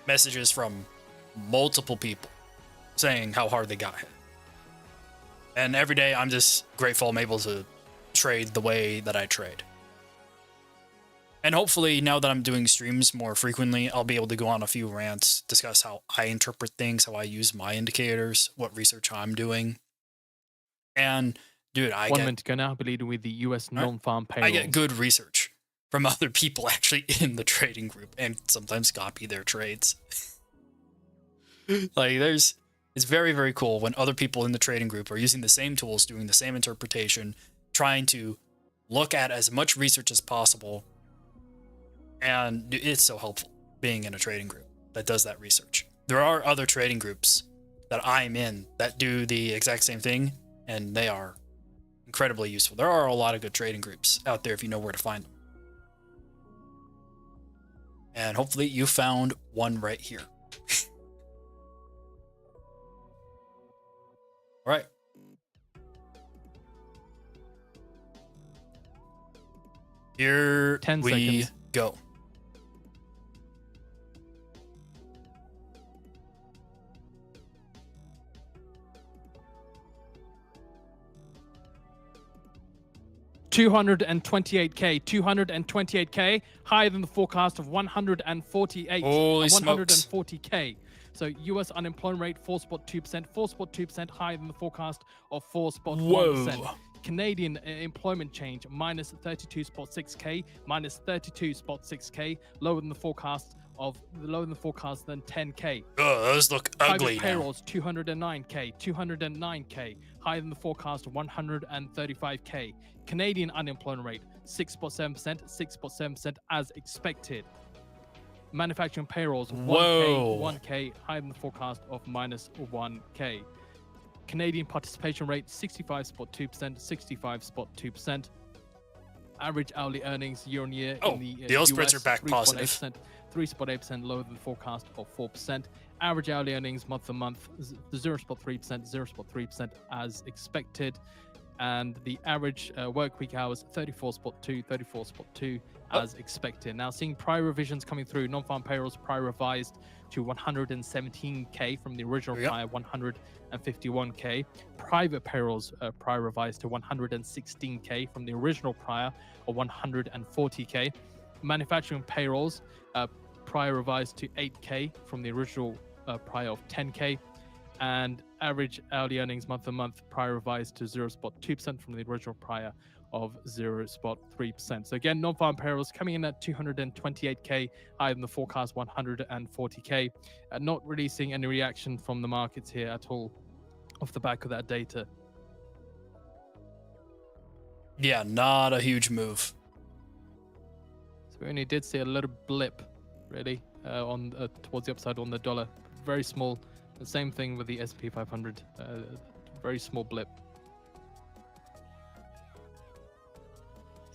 messages from multiple people saying how hard they got hit. And every day I'm just grateful I'm able to trade the way that I trade. And hopefully, now that I'm doing streams more frequently, I'll be able to go on a few rants, discuss how I interpret things, how I use my indicators, what research I'm doing. And, dude, I 1 get minute to go now. I'll be leading with the US non-farm I payroll. get good research from other people actually in the trading group, and sometimes copy their trades. Like, it's very, very cool when other people in the trading group are using the same tools, doing the same interpretation, trying to look at as much research as possible. And it's so helpful being in a trading group that does that research. There are other trading groups that I'm in that do the exact same thing, and they are incredibly useful. There are a lot of good trading groups out there if you know where to find them. And hopefully you found one right here. All right. Here 10 we seconds. go. $228K, 228K, higher than the forecast of 148, Holy smokes. 140K. So US unemployment rate 4.2%, 4.2% higher than the forecast of 4.1%. Whoa. Canadian employment change minus 32.6K, minus 32.6K, lower than the forecast than 10K. Oh, those look ugly Private now. payrolls 209K, higher than the forecast of 135K. Canadian unemployment rate 6.7%, as expected. Manufacturing payrolls 1K, higher than the forecast of minus 1K. Canadian participation rate 65.2%, 65.2%. Average hourly earnings year on year in the yield spreads US, are back positive. 3.8% lower than the forecast of 4%. Average hourly earnings month on month 0.3%, as expected. And the average work week hours 34.2, as expected. Now seeing prior revisions coming through, non-farm payrolls prior revised to 117K from the original prior 151K. Private payrolls prior revised to 116K from the original prior of 140K. Manufacturing payrolls prior revised to 8K from the original prior of 10K. And average hourly earnings month on month prior revised to 0.2% from the original prior of 0.3%. So again, non-farm payrolls coming in at 228K, higher than the forecast 140K. Not really seeing any reaction from the markets here at all off the back of that data. Yeah, not a huge move. So we only did see a little blip, really, on towards the upside on the dollar. Very small. The same thing with the S&P 500. Very small blip.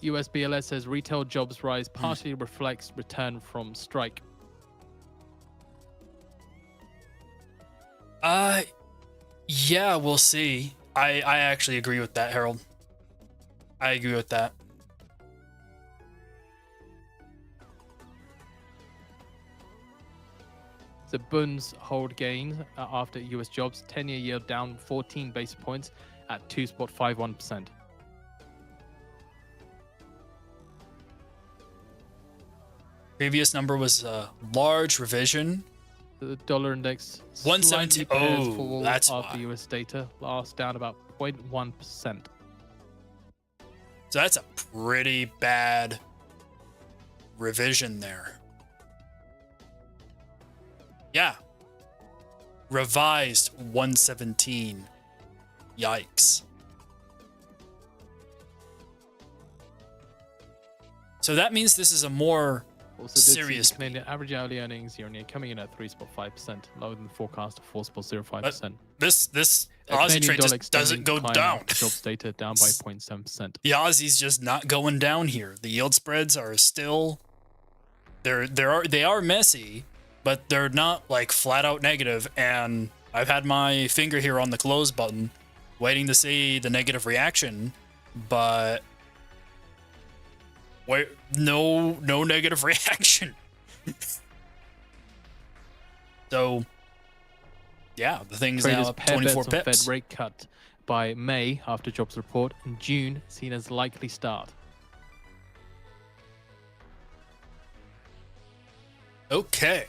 US BLS says retail jobs rise partially reflects return from strike. Yeah, we'll see. I actually agree with that, Harold. I agree with that. The Bunds hold gains after US jobs 10-year yield down 14 basis points at 2.51%. Previous number was a large revision. The dollar index 117. Oh, that's after why. US data, last down about 0.1%. So that's a pretty bad revision there. Yeah. Revised 117. Yikes. So that means this is a more Also, did see serious. Canadian average hourly earnings year on year coming in at 3.5%, lower than the forecast of 4.05%. This Aussie Canadian trade dollar just doesn't go declining down. after jobs data down by 0.7%. The Aussie's just not going down here. The yield spreads are still they are messy, but they're not like flat out negative. And I've had my finger here on the close button, waiting to see the negative reaction, but wait, no negative reaction. So yeah, the thing's Traders now up pair 24 bets on pips. Fed rate cut by May after jobs report, and June seen as likely start. Okay.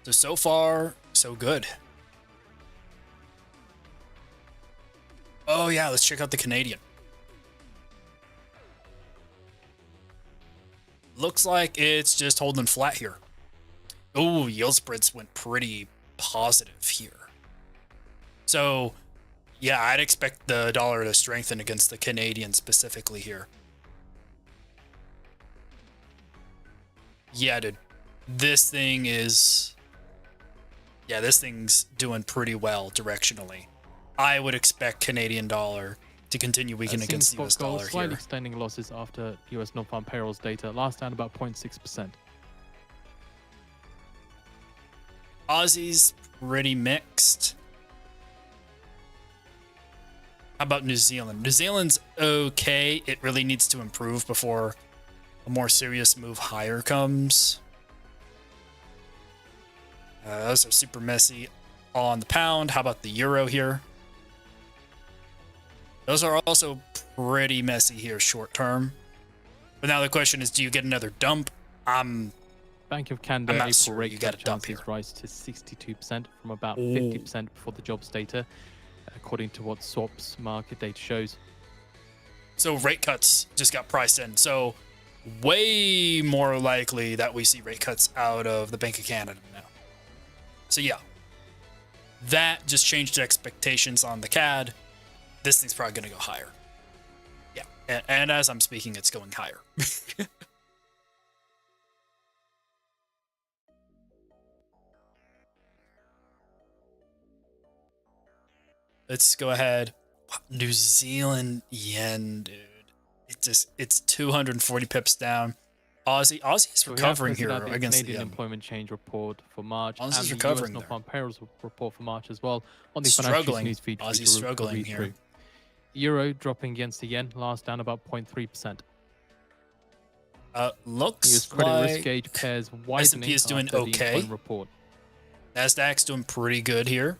So far, so good. Oh yeah, let's check out the Canadian. Looks like it's just holding flat here. Oh, yield spreads went pretty positive here. So, yeah, I'd expect the dollar to strengthen against the Canadian specifically here. Yeah, dude. This thing is... Yeah, this thing's doing pretty well directionally. I would expect Canadian dollar to continue weakening against the US dollar slightly here. extending losses after US non-farm payrolls data, last down about 0.6%. Aussie's pretty mixed. How about New Zealand? New Zealand's okay. It really needs to improve before a more serious move higher comes. Those are super messy on the pound. How about the euro here? Those are also pretty messy here short term. But now the question is, do you get another dump? Bank of Canada I'm not April sure rate you cut got a dump chances here. rise to 62% from about 50% before the jobs data, according to what swaps market data shows. So rate cuts just got priced in. So way more likely that we see rate cuts out of the Bank of Canada now. So yeah, that just changed expectations on the CAD. This thing's probably going to go higher. Yeah, and as I'm speaking, it's going higher. Let's go ahead. Wow, New Zealand yen, dude. It's 240 pips down. Aussie's So we have recovering posted here out the against Canadian the employment change report for March and Aussie's the US recovering there. non-farm payrolls report for March as well on the financial Struggling. news feed. Aussie's struggling read here. through. Euro dropping against the yen, last down about 0.3%. Looks US credit like risk gauge pairs widening is doing after the okay. employment report. Nasdaq's doing pretty good here.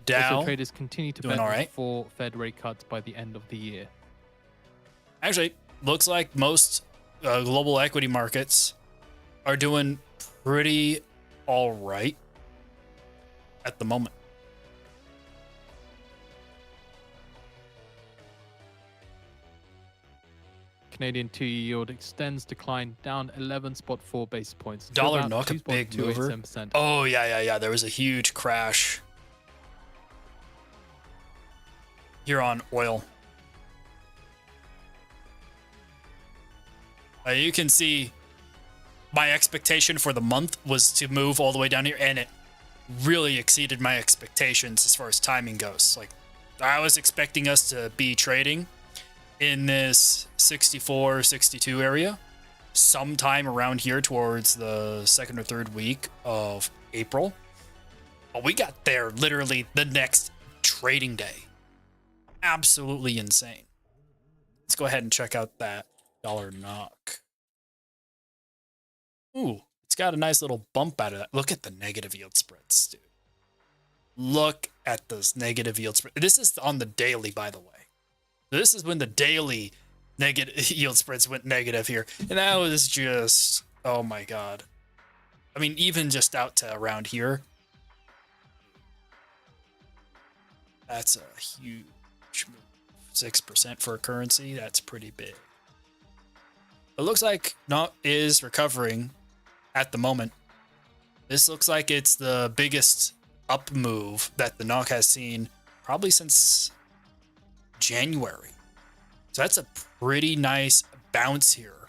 Also, Dow traders continue to doing bet all on right. 4 Fed rate cuts by the end of the year. Actually looks like most global equity markets are doing pretty all right at the moment. Canadian 2-year yield extends decline down 11.4 basis points. to Dollar about NOK, a big mover. 2.287%. Oh yeah. There was a huge crash here on oil. You can see my expectation for the month was to move all the way down here, and it really exceeded my expectations as far as timing goes. Like, I was expecting us to be trading in this 64, 62 area sometime around here towards the second or third week of April. But we got there literally the next trading day. Absolutely insane. Let's go ahead and check out that dollar NOK. Ooh, it's got a nice little bump out of that. Look at the negative yield spreads, dude. Look at those negative yield spreads. This is on the daily, by the way. This is when the daily negative yield spreads went negative here. And that was just, oh my God. I mean, even just out to around here. That's a huge move. 6% for a currency. That's pretty big. It looks like NOK is recovering at the moment. This looks like it's the biggest up move that the NOK has seen probably since January. So that's a pretty nice bounce here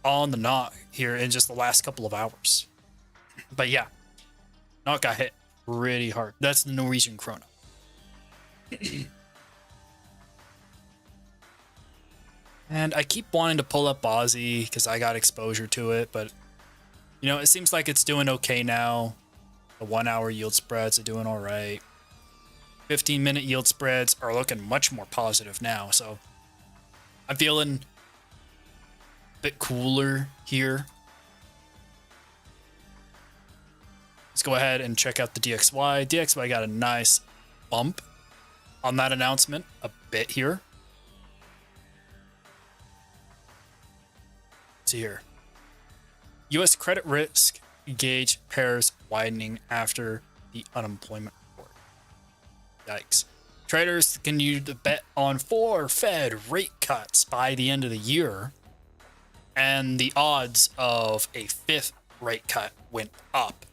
on the NOK here in just the last couple of hours. But yeah, NOK got hit pretty hard. That's the Norwegian krona. And I keep wanting to pull up Aussie because I got exposure to it, but you know, it seems like it's doing okay now. The 1 hour yield spreads are doing all right. 15-minute yield spreads are looking much more positive now. So I'm feeling a bit cooler here. Let's go ahead and check out the DXY. DXY got a nice bump on that announcement a bit here. See here. U.S. credit risk gauge pairs widening after the unemployment report. Yikes. Traders continue to bet on 4 Fed rate cuts by the end of the year, and the odds of a 5th rate cut went up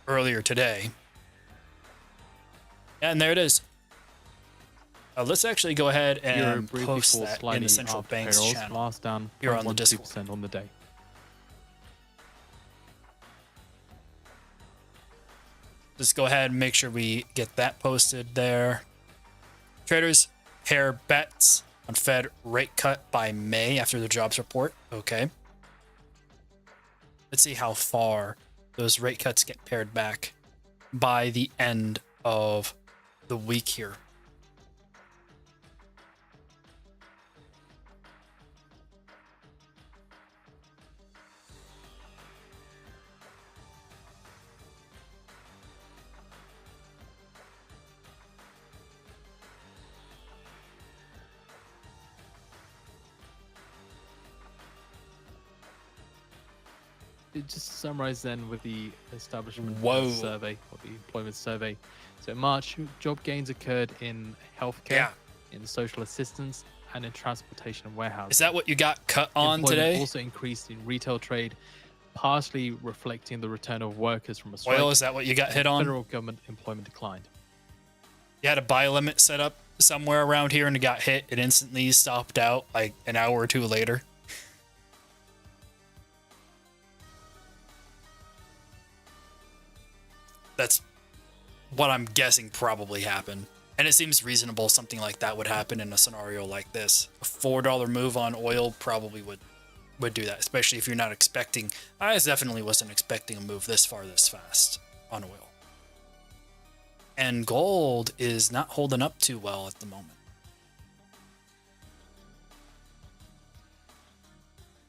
earlier today. And there it is. Let's actually go ahead and post that in the central bank's channel last down here on the Discord. on the day. Let's go ahead and make sure we get that posted there. Traders pair bets on Fed rate cut by May after the jobs report. Okay. Let's see how far those rate cuts get paired back by the end of the week here. Just to summarize then with the establishment Whoa. survey or the employment survey. So in March, job gains occurred in healthcare, Yeah. in social assistance, and in transportation and warehousing. Is that what you got cut on Employment today? also increased in retail trade, partially reflecting the return of workers from a strike. Oil, is that what you got hit on? Federal government employment declined. You had a buy limit set up somewhere around here and it got hit. It instantly stopped out like an hour or two later. That's what I'm guessing probably happened. And it seems reasonable something like that would happen in a scenario like this. A $4 move on oil probably would do that, especially if you're not expecting. I definitely wasn't expecting a move this far this fast on oil. And gold is not holding up too well at the moment.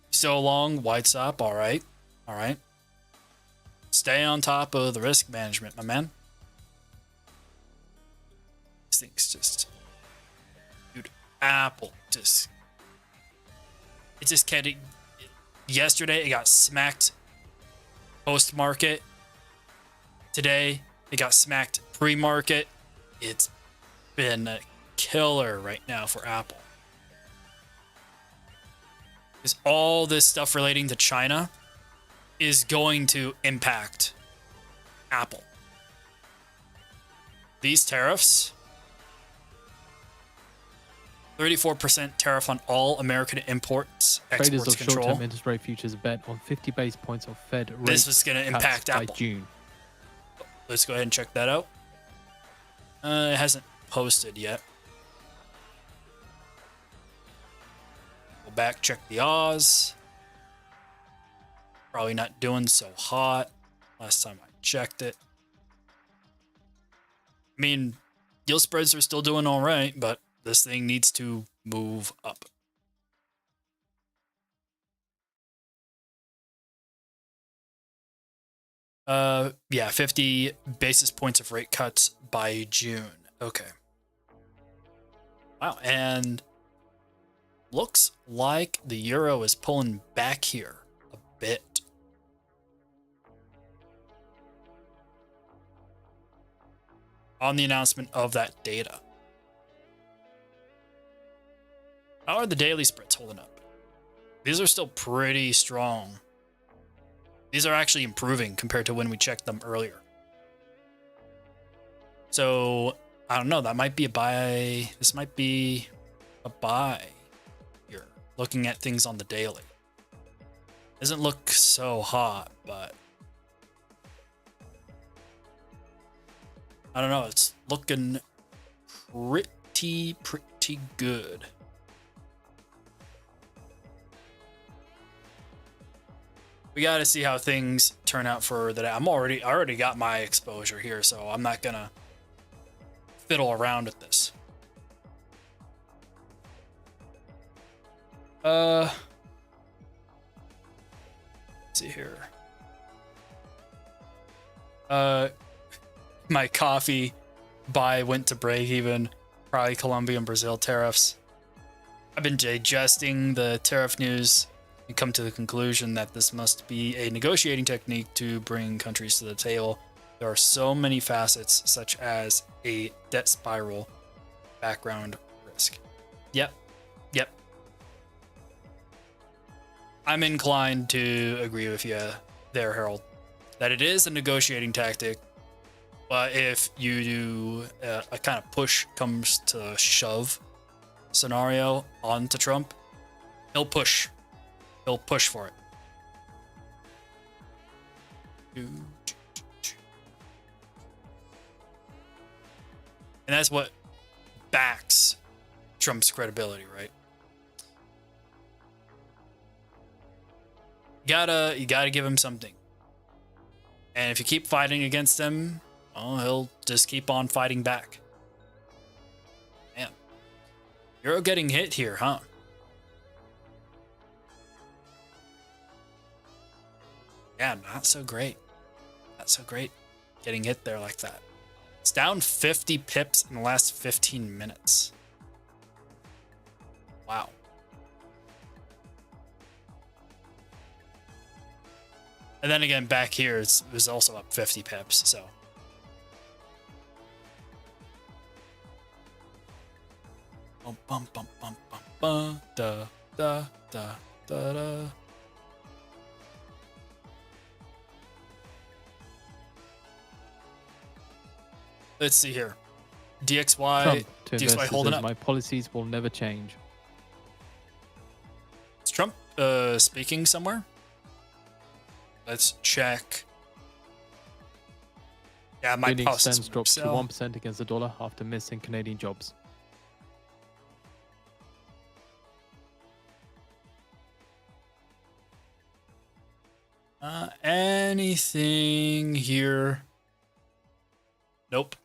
So long, wide stop, all right. All right. Stay on top of the risk management, my man. These things just... Dude, Apple just... It just can't... Yesterday, it got smacked post-market. Today, it got smacked pre-market. It's been a killer right now for Apple. Because all this stuff relating to China is going to impact Apple. These tariffs, 34% tariff on all American imports, Traders exports of control. short-term interest rate futures bet on 50 basis points of Fed rate This is going to cuts impact by Apple. June. Let's go ahead and check that out. It hasn't posted yet. Go back, check the Oz. Probably not doing so hot. Last time I checked it. I mean, yield spreads are still doing all right, but this thing needs to move up. Yeah, 50 basis points of rate cuts by June. Okay. Wow, and looks like the euro is pulling back here a bit. On the announcement of that data. How are the daily spreads holding up? These are still pretty strong. These are actually improving compared to when we checked them earlier. So, I don't know. That might be a buy. This might be a buy here. Looking at things on the daily. Doesn't look so hot, but I don't know. It's looking pretty good. We got to see how things turn out for the day. I already got my exposure here, so I'm not gonna fiddle around with this. Let's see here. My coffee buy went to break even. Probably Colombia and Brazil tariffs. I've been digesting the tariff news and come to the conclusion that this must be a negotiating technique to bring countries to the table. There are so many facets, such as a debt spiral, background risk. Yep. I'm inclined to agree with you there, Harold, that it is a negotiating tactic, but if you do a kind of push comes to shove scenario onto Trump, he'll push. He'll push for it. And that's what backs Trump's credibility, right? You gotta give him something. And if you keep fighting against him, well, he'll just keep on fighting back. Man, Euro getting hit here, huh? Yeah, not so great. Not so great getting hit there like that. It's down 50 pips in the last 15 minutes. Wow. And then again, back here, it was also up 50 pips, so. Bum, bum, bum, bum, bum, bum, da, da, da, da, da. Let's see here. DXY, Trump to DXY investors holding says, up. my policies will never change. Is Trump speaking somewhere? Let's check. Yeah, my Leading policies expense dropped to sell. 1% against the dollar after missing Canadian jobs. Anything here? Nope.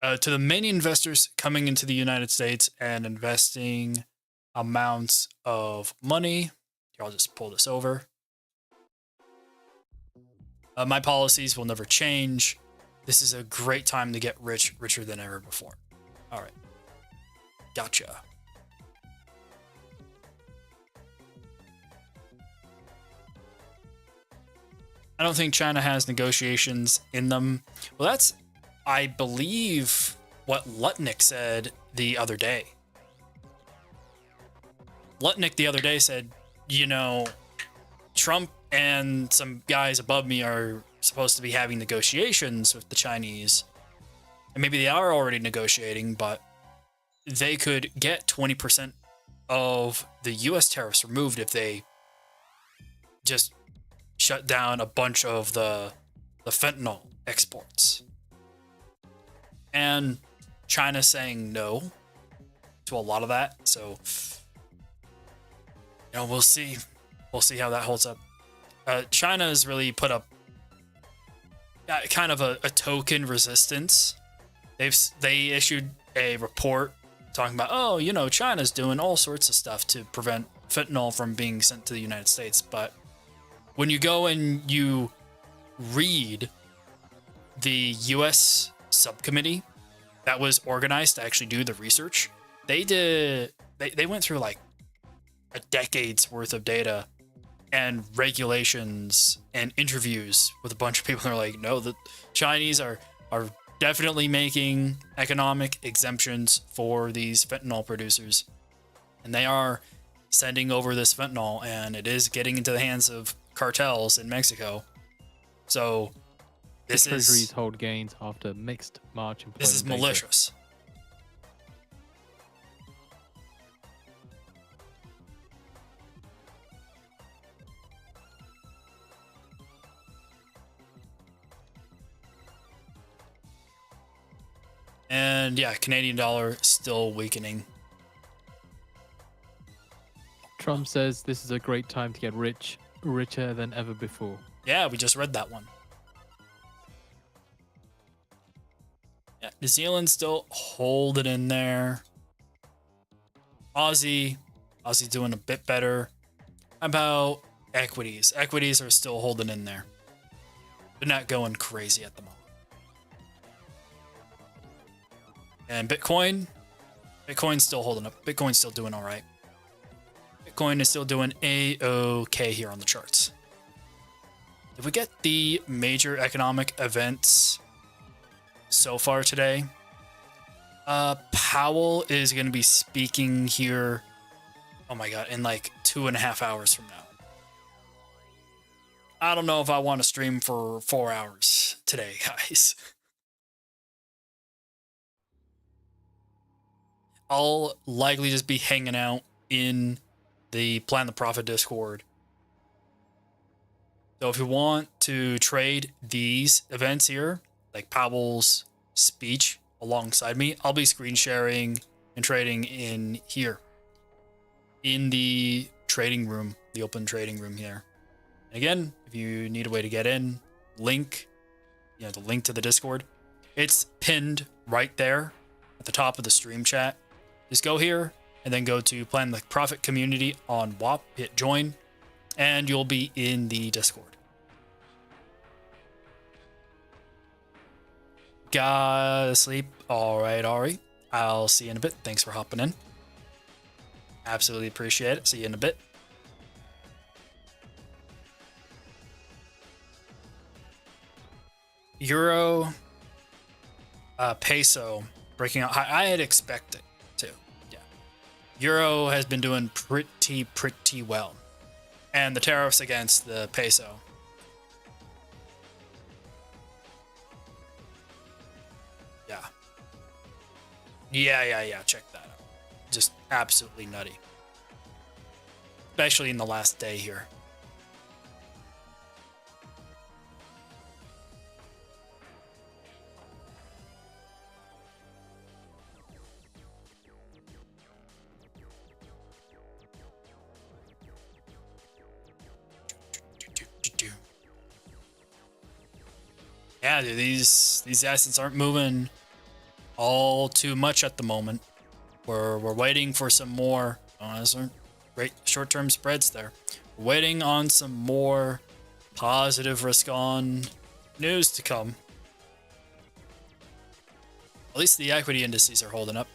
To the many investors coming into the United States and investing amounts of money. Here, I'll just pull this over. My policies will never change. This is a great time to get rich, richer than ever before. All right. Gotcha. I don't think China has negotiations in them. Well, that's, I believe, what Lutnick said the other day. Lutnick the other day said, you know, Trump and some guys above me are supposed to be having negotiations with the Chinese. And maybe they are already negotiating, but they could get 20% of the US tariffs removed if they just shut down a bunch of the fentanyl exports. And China's saying no to a lot of that. So, you know, we'll see. We'll see how that holds up. China has really put up kind of a token resistance. They issued a report talking about, oh, you know, China's doing all sorts of stuff to prevent fentanyl from being sent to the United States. But when you go and you read the U.S. subcommittee that was organized to actually do the research, they went through like a decade's worth of data and regulations and interviews with a bunch of people. They're like, no, the Chinese are definitely making economic exemptions for these fentanyl producers, and they are sending over this fentanyl, and it is getting into the hands of cartels in Mexico. So this Treasuries is hold gains after mixed March employment this is data. malicious. And yeah, Canadian dollar still weakening. Trump says this is a great time to get rich, richer than ever before. Yeah, we just read that one. Yeah, New Zealand still holding in there. Aussie doing a bit better. How about equities? Equities are still holding in there. They're not going crazy at the moment. And Bitcoin, Bitcoin's still holding up. Bitcoin's still doing all right. Bitcoin is still doing A-OK here on the charts. Did we get the major economic events so far today? Powell is going to be speaking here, oh my god, in like 2.5 hours from now. I don't know if I want to stream for 4 hours today, guys. I'll likely just be hanging out in the Plan the Profit Discord. So if you want to trade these events here, like Powell's speech alongside me, I'll be screen sharing and trading in here. In the trading room, the open trading room here. And again, if you need a way to get in, the link to the Discord, it's pinned right there at the top of the stream chat. Just go here and then go to Plan the Profit Community on WAP, hit join, and you'll be in the Discord. Gotta sleep. All right, Ari. I'll see you in a bit. Thanks for hopping in. Absolutely appreciate it. See you in a bit. Euro, peso breaking out. I had expected to. Yeah. Euro has been doing pretty well. And the tariffs against the peso. Yeah. Check that out. Just absolutely nutty. Especially in the last day here. Yeah, dude, these assets aren't moving all too much at the moment. We're waiting for some more. Those aren't great short-term spreads there. We're waiting on some more positive risk-on news to come. At least the equity indices are holding up.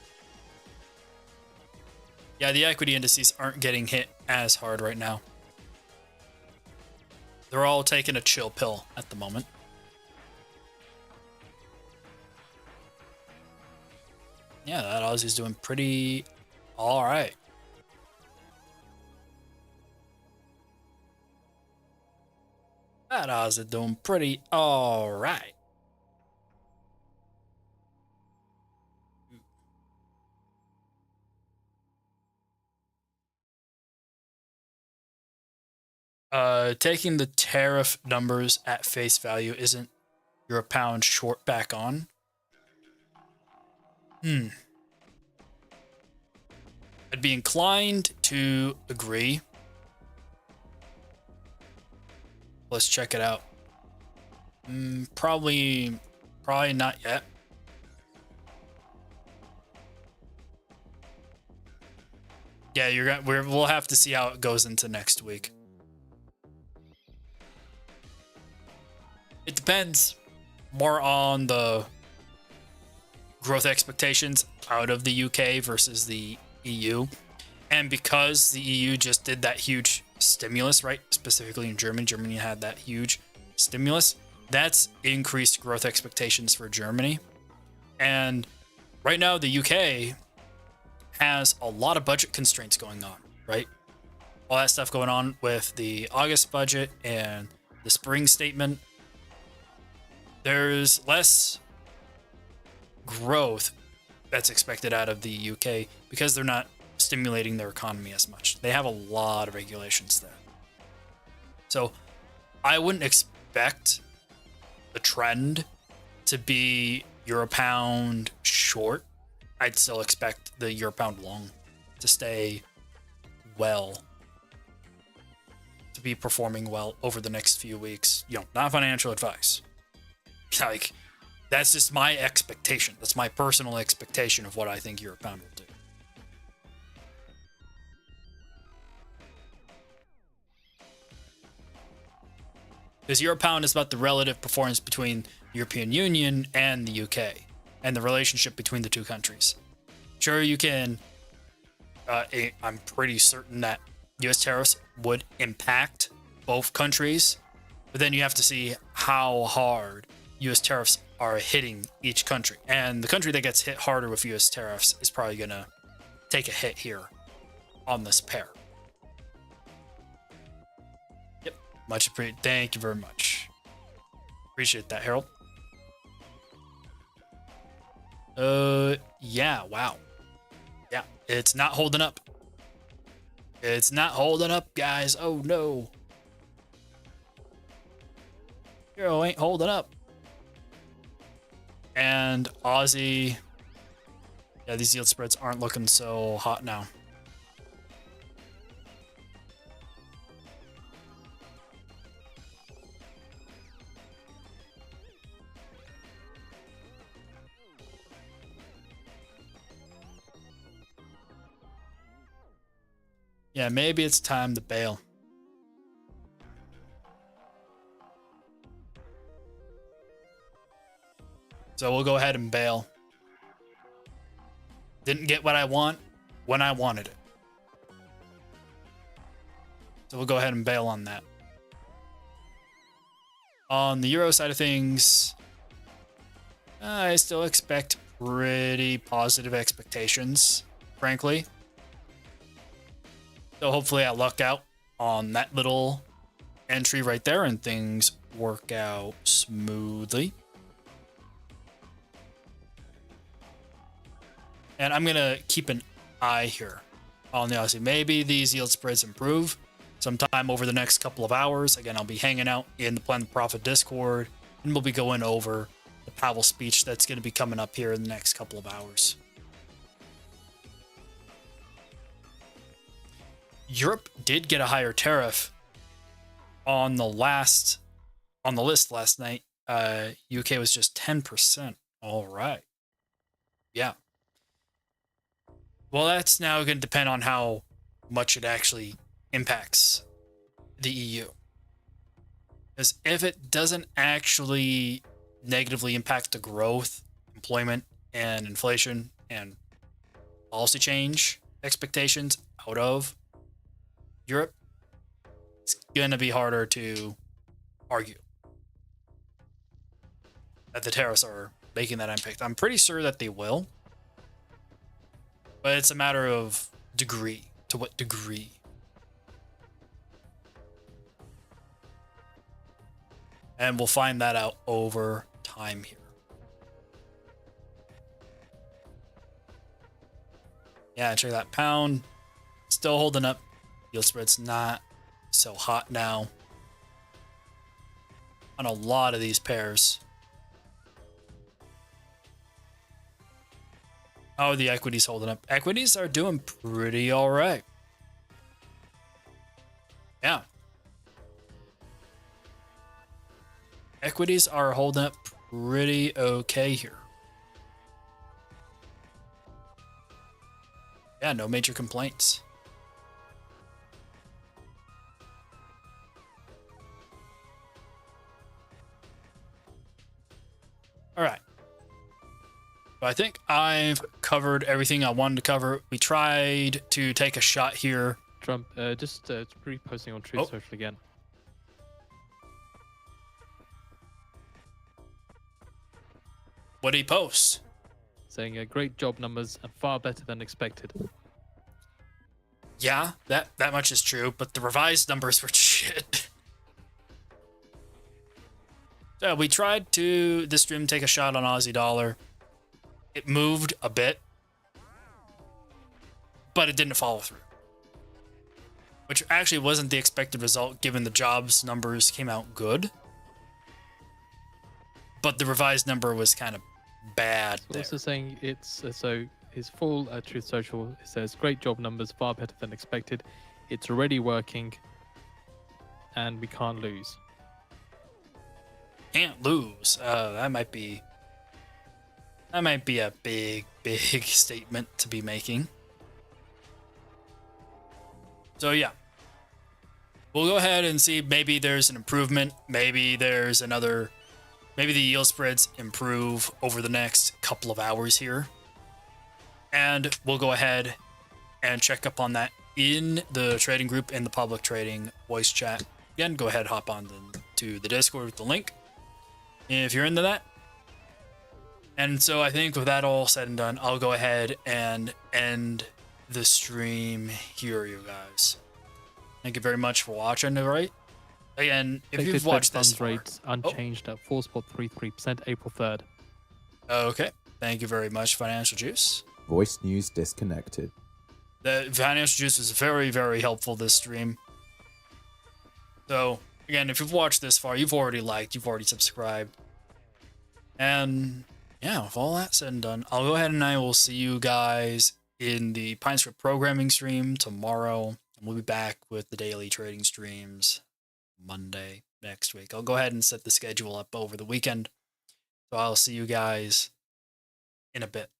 Yeah, the equity indices aren't getting hit as hard right now. They're all taking a chill pill at the moment. Yeah, that Aussie's doing pretty all right. That Aussie's doing pretty all right. Taking the tariff numbers at face value isn't your pound short back on. I'd be inclined to agree. Let's check it out. Probably not yet. Yeah, we'll have to see how it goes into next week. It depends more on the growth expectations out of the UK versus the EU. And because the EU just did that huge stimulus, right? Specifically in Germany. Germany had that huge stimulus. That's increased growth expectations for Germany. And right now, the UK has a lot of budget constraints going on, right? All that stuff going on with the August budget and the spring statement. There's less growth that's expected out of the UK because they're not stimulating their economy as much. They have a lot of regulations there. So I wouldn't expect the trend to be euro pound short. I'd still expect the euro pound long to stay well, to be performing well over the next few weeks. Not financial advice. Like, that's just my expectation. That's my personal expectation of what I think euro pound will do. Because euro pound is about the relative performance between the European Union and the UK and the relationship between the two countries. Sure, you can. I'm pretty certain that U.S. tariffs would impact both countries, but then you have to see how hard U.S. tariffs are hitting each country. And the country that gets hit harder with U.S. tariffs is probably going to take a hit here on this pair. Yep, much appreciated. Thank you very much. Appreciate that, Harold. Yeah, wow. Yeah, it's not holding up. It's not holding up, guys. Oh, no. Euro ain't holding up. And Aussie. Yeah, these yield spreads aren't looking so hot now. Yeah, maybe it's time to bail. So we'll go ahead and bail. Didn't get what I want when I wanted it. So we'll go ahead and bail on that. On the Euro side of things, I still expect pretty positive expectations, frankly. So hopefully I luck out on that little entry right there and things work out smoothly. And I'm going to keep an eye here on the Aussie. Maybe these yield spreads improve sometime over the next couple of hours. Again, I'll be hanging out in the Plan the Profit Discord, and we'll be going over the Powell speech that's going to be coming up here in the next couple of hours. Europe did get a higher tariff on the list last night. UK was just 10%. All right. Yeah. Well, that's now going to depend on how much it actually impacts the EU. Because if it doesn't actually negatively impact the growth, employment, and inflation and policy change expectations out of Europe, it's going to be harder to argue that the tariffs are making that impact. I'm pretty sure that they will. But it's a matter of degree. To what degree? And we'll find that out over time here. Yeah, check that. Pound still holding up. Yield spread's not so hot now on a lot of these pairs. How are the equities holding up? Equities are doing pretty all right. Yeah. Equities are holding up pretty okay here. Yeah, no major complaints. All right. I think I've covered everything I wanted to cover. We tried to take a shot here. Trump, just reposting on Truth Social again. What did he post? Saying great job numbers and far better than expected. Yeah, that much is true, but the revised numbers were shit. So we tried to this stream take a shot on Aussie dollar. It moved a bit, but it didn't follow through, which actually wasn't the expected result given the jobs numbers came out good, but the revised number was kind of bad. Also saying it's so his full Truth Social says great job numbers, far better than expected. It's already working, and we can't lose. Can't lose. That might be a big statement to be making. So yeah, we'll go ahead and see. Maybe there's an improvement. Maybe there's another. Maybe the yield spreads improve over the next couple of hours here. And we'll go ahead and check up on that in the trading group in the public trading voice chat. Again, go ahead, hop on to the Discord with the link if you're into that. And so I think with that all said and done, I'll go ahead and end the stream here, you guys. Thank you very much for watching, all right? Again, if Liquid you've Fed watched this funds far, rates unchanged at 4.33% April 3rd. okay. Thank you very much, Financial Juice. Voice news disconnected. The Financial Juice was very, very helpful this stream. So, again, if you've watched this far, you've already liked, you've already subscribed. And yeah, with all that said and done, I'll go ahead and I will see you guys in the PineScript programming stream tomorrow. And we'll be back with the daily trading streams Monday next week. I'll go ahead and set the schedule up over the weekend. So I'll see you guys in a bit.